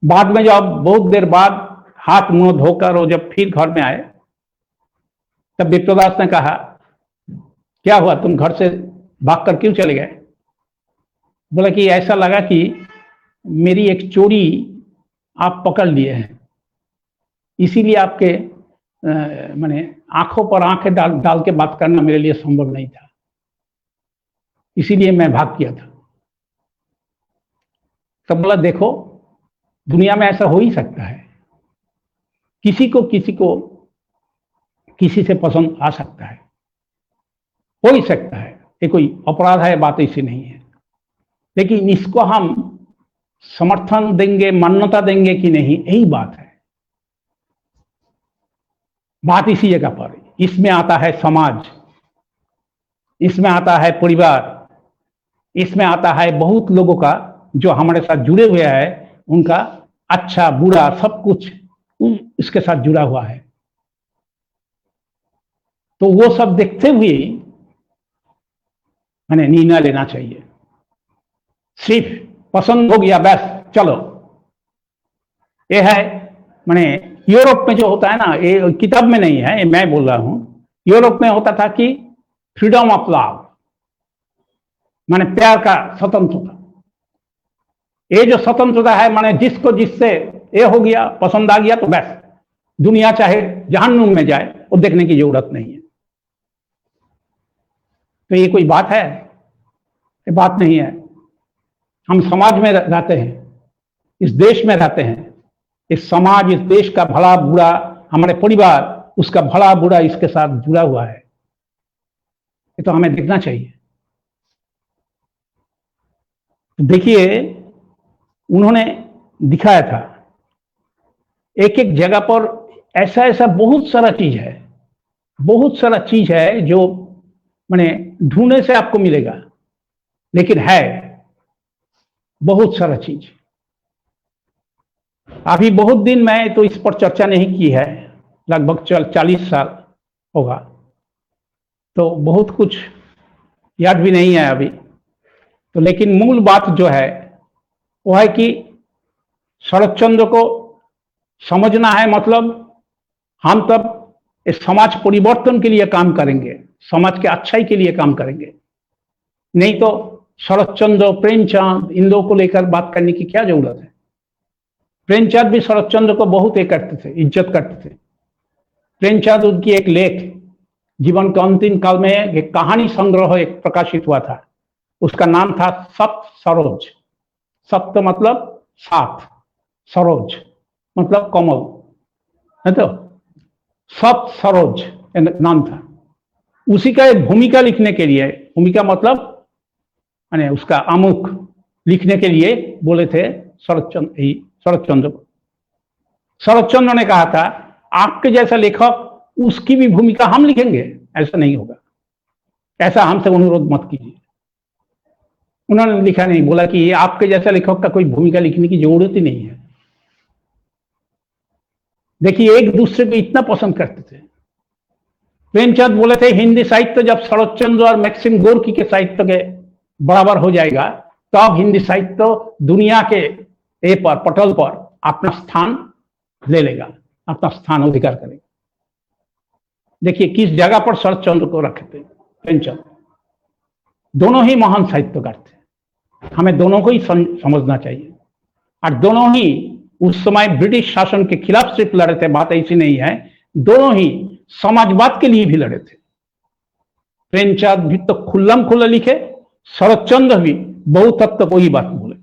बाद में जब बहुत देर बाद हाथ मुंह धोकर वो जब फिर घर में आए, तब विप्रोदास ने कहा, क्या हुआ, तुम घर से भागकर क्यों चले गए? बोला कि ऐसा लगा कि मेरी एक चोरी आप पकड़ लिए हैं, इसीलिए आपके माने आंखों पर आंखें डाल के बात करना मेरे लिए संभव नहीं था, इसीलिए मैं भाग किया था। तब बोला देखो, दुनिया में ऐसा हो ही सकता है, किसी को किसी से पसंद आ सकता है, हो ही सकता है, ये कोई अपराध है, बात ऐसी नहीं है। लेकिन इसको हम समर्थन देंगे, मान्यता देंगे कि नहीं, यही बात है। बात इसी जगह पर, इसमें आता है समाज, इसमें आता है परिवार, इसमें आता है बहुत लोगों का जो हमारे साथ जुड़े हुए हैं, उनका अच्छा बुरा सब कुछ इसके साथ जुड़ा हुआ है। तो वो सब देखते हुए मैंने निर्णय लेना चाहिए। सिर्फ पसंद हो गया बस चलो, ये है मैंने यूरोप में जो होता है ना, ये किताब में नहीं है, ये मैं बोल रहा हूं। यूरोप में होता था कि फ्रीडम ऑफ लव, माने प्यार का स्वतंत्रता। ये जो स्वतंत्रता है माने जिसको जिससे ये हो गया, पसंद आ गया तो बस दुनिया चाहे जहन्नुम में जाए, वो देखने की जरूरत नहीं है। तो ये कोई बात है? ये बात नहीं है। हम समाज में रहते हैं, इस देश में रहते हैं। इस समाज, इस देश का भला बुरा, हमारे परिवार, उसका भला बुरा इसके साथ जुड़ा हुआ है। ये तो हमें देखना चाहिए। देखिए, उन्होंने दिखाया था एक एक जगह पर ऐसा ऐसा बहुत सारा चीज है, बहुत सारा चीज है जो माने ढूंढने से आपको मिलेगा, लेकिन है बहुत सारा चीज। अभी बहुत दिन मैं तो इस पर चर्चा नहीं की है, लगभग 40 साल होगा, तो बहुत कुछ याद भी नहीं है अभी तो। लेकिन मूल बात जो है वो है कि शरद चंद्र को समझना है, मतलब हम तब इस समाज परिवर्तन के लिए काम करेंगे, समाज के अच्छाई के लिए काम करेंगे। नहीं तो शरद चंद्र, प्रेमचंद, इन लोगों को लेकर बात करने की क्या जरूरत है। प्रेमचंद भी शरद चंद्र को बहुत ये करते थे, इज्जत करते थे। प्रेमचंद, उनकी एक लेख जीवन के अंतिम काल में एक कहानी संग्रह एक प्रकाशित हुआ था, उसका नाम था सप्त सरोज। सप्त मतलब 7, सरोज मतलब कमल है, तो सप्त सरोज नाम था। उसी का एक भूमिका लिखने के लिए, भूमिका मतलब माने उसका आमुख लिखने के लिए बोले थे शरद चंद्र को। शरद चंद्र ने कहा था आपके जैसा लेखक, उसकी भी भूमिका हम लिखेंगे, ऐसा नहीं होगा, ऐसा हमसे अनुरोध मत कीजिए। उन्होंने लिखा नहीं, बोला कि ये आपके जैसा लेखक का कोई भूमिका लिखने की जरूरत ही नहीं है। देखिए, एक दूसरे को इतना पसंद करते थे। प्रेमचंद बोले थे हिंदी साहित्य जब शरद चंद्र और मैक्सिम गोर्की के साहित्य के बराबर हो जाएगा, तब हिंदी साहित्य दुनिया के पर पटल पर अपना स्थान ले लेगा, अपना स्थान अधिकार करेगा। देखिए किस जगह पर शरद चंद्र को रखे थे प्रेमचंद। दोनों ही महान साहित्यकार थे, हमें दोनों को ही समझना चाहिए। और दोनों ही उस समय ब्रिटिश शासन के खिलाफ सिर्फ लड़े थे, बात ऐसी नहीं है, दोनों ही समाजवाद के लिए भी लड़े थे। प्रेमचंद भी तो खुल्लम खुल्ला लिखे, शरद चंद्र भी बहुत हद तक वही बात बोले।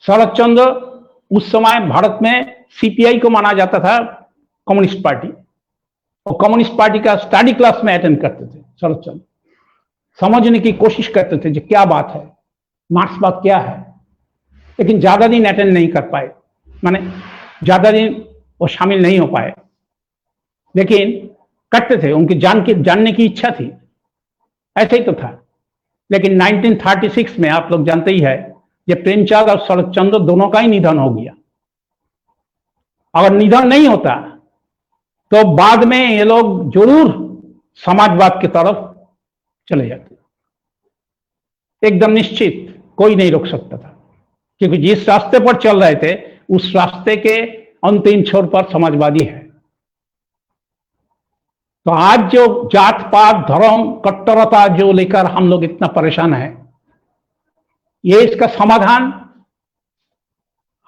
शरद चंद्र उस समय भारत में सीपीआई को माना जाता था कम्युनिस्ट पार्टी, और कम्युनिस्ट पार्टी का स्टडी क्लास में अटेंड करते थे शरद चंद्र, समझने की कोशिश करते थे जो क्या बात है, मार्क्सवाद क्या है। लेकिन ज्यादा दिन अटेंड नहीं कर पाए, माने ज्यादा दिन वो शामिल नहीं हो पाए, लेकिन करते थे, उनकी जानने की इच्छा थी, ऐसे ही तो था। लेकिन 1936 में आप लोग जानते ही है, ये प्रेमचंद और शरद चंद्र दोनों का ही निधन हो गया। अगर निधन नहीं होता तो बाद में ये लोग जरूर समाजवाद की तरफ चले जाते, एकदम निश्चित, कोई नहीं रोक सकता था, क्योंकि जिस रास्ते पर चल रहे थे उस रास्ते के अंतिम छोर पर समाजवादी है। तो आज जो जात पात धर्म कट्टरता जो लेकर हम लोग इतना परेशान है, ये इसका समाधान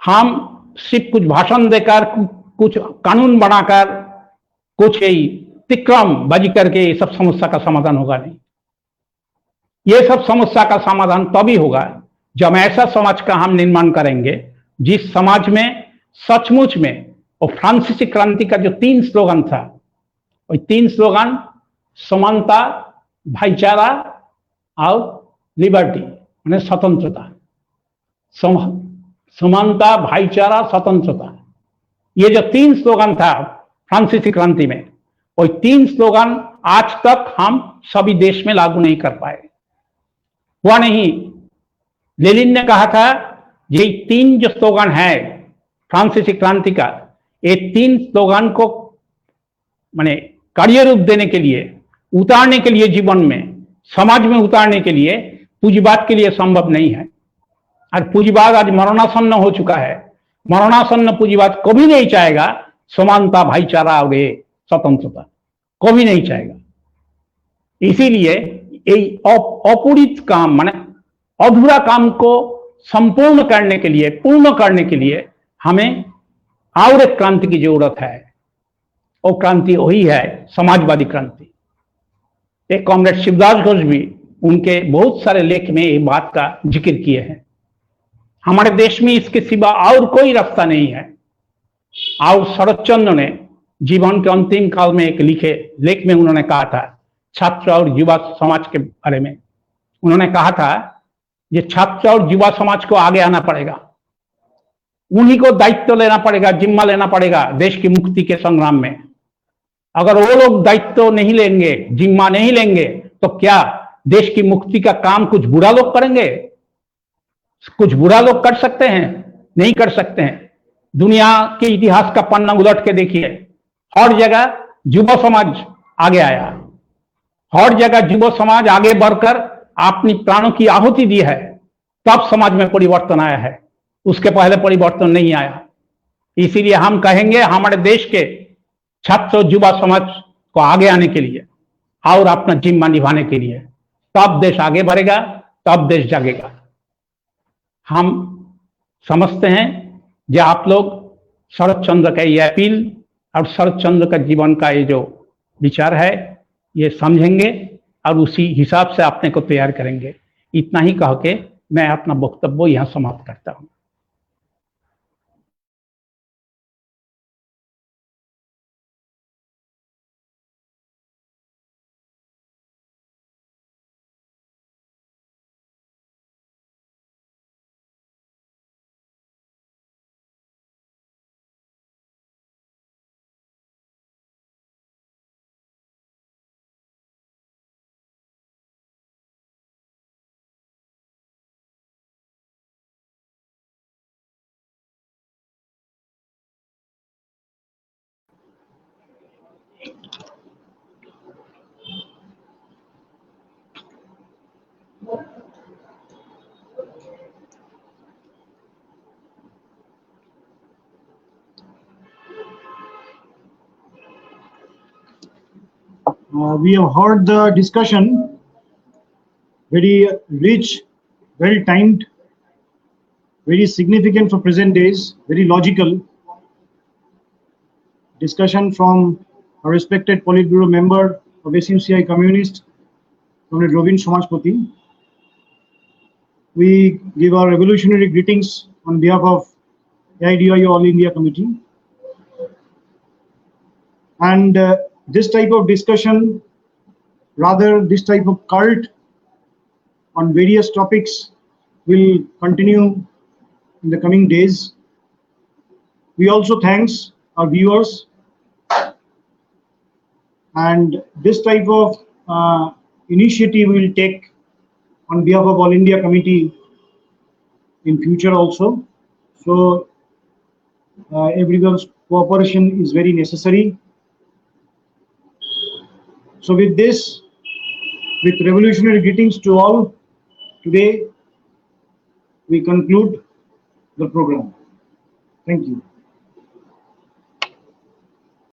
हम सिर्फ कुछ भाषण देकर, कुछ कानून बनाकर, कुछ यही तिक्रम बाजी करके ये सब समस्या का समाधान होगा नहीं। ये सब समस्या का समाधान तभी होगा जब ऐसा समाज का हम निर्माण करेंगे जिस समाज में सचमुच में, और फ्रांसीसी क्रांति का जो 3 स्लोगन था, और 3 स्लोगन समानता, भाईचारा और लिबर्टी, माने स्वतंत्रता, समानता, भाईचारा, स्वतंत्रता, ये जो 3 स्लोगन था फ्रांसीसी क्रांति में, और 3 स्लोगन आज तक हम सभी देश में लागू नहीं कर पाए। हुआ नहीं। लेनिन ने कहा था ये 3 जो स्लोगन है फ्रांसीसी क्रांति का, ये 3 स्लोगन को माने कार्य रूप देने के लिए, उतारने के लिए, जीवन में, समाज में उतारने के लिए पूंजीवाद के लिए संभव नहीं है। और पूंजीवाद आज मरणासन्न हो चुका है। मरणासन्न पूंजीवाद कभी नहीं चाहेगा समानता, भाईचारा और ये स्वतंत्रता, कभी नहीं चाहेगा। इसीलिए अपूरित काम माने अधूरा काम को संपूर्ण करने के लिए, पूर्ण करने के लिए हमें और एक क्रांति की जरूरत है। वो क्रांति वही है समाजवादी क्रांति। एक कॉमरेड शिवदास घोष भी उनके बहुत सारे लेख में ये बात का जिक्र किए हैं। हमारे देश में इसके सिवा और कोई रास्ता नहीं है। और शरद चंद्र ने जीवन के अंतिम काल में एक लिखे लेख में उन्होंने कहा था, छात्र और युवा समाज के बारे में उन्होंने कहा था, ये छात्र और युवा समाज को आगे आना पड़ेगा, उन्हीं को दायित्व लेना पड़ेगा, जिम्मा लेना पड़ेगा देश की मुक्ति के संग्राम में। अगर वो लोग दायित्व नहीं लेंगे, जिम्मा नहीं लेंगे, तो क्या देश की मुक्ति का काम कुछ बुरा लोग करेंगे? कुछ बुरा लोग कर सकते हैं? नहीं कर सकते हैं। दुनिया के इतिहास का पन्ना उलट के देखिए, हर जगह युवा समाज आगे आया, हर जगह युवा समाज आगे बढ़कर अपनी प्राणों की आहुति दी है, तब समाज में परिवर्तन आया है। उसके पहले परिवर्तन नहीं आया। इसीलिए हम कहेंगे हमारे देश के छात्र युवा समाज को आगे आने के लिए और अपना जिम्मा निभाने के लिए, तब देश आगे बढ़ेगा, तब देश जागेगा। हम समझते हैं कि आप लोग शरद चंद्र का ये अपील और शरद चंद्र का जीवन का ये जो विचार है ये समझेंगे और उसी हिसाब से अपने को तैयार करेंगे। इतना ही कह के मैं अपना वक्तव्य यहाँ समाप्त करता हूँ। We have heard the discussion, very rich, well timed, very significant for present days, very logical discussion from a respected Politburo member of SUCI Communist, Comrade Robin Samajpati. We give our revolutionary greetings on behalf of AIDIU All India Committee. And this type of discussion, rather this type of cult on various topics will continue in the coming days. We also thanks our viewers, and this type of initiative we will take on behalf of All India Committee in future also. So everyone's cooperation is very necessary. So with this, with revolutionary greetings to all, today we conclude the program. Thank you.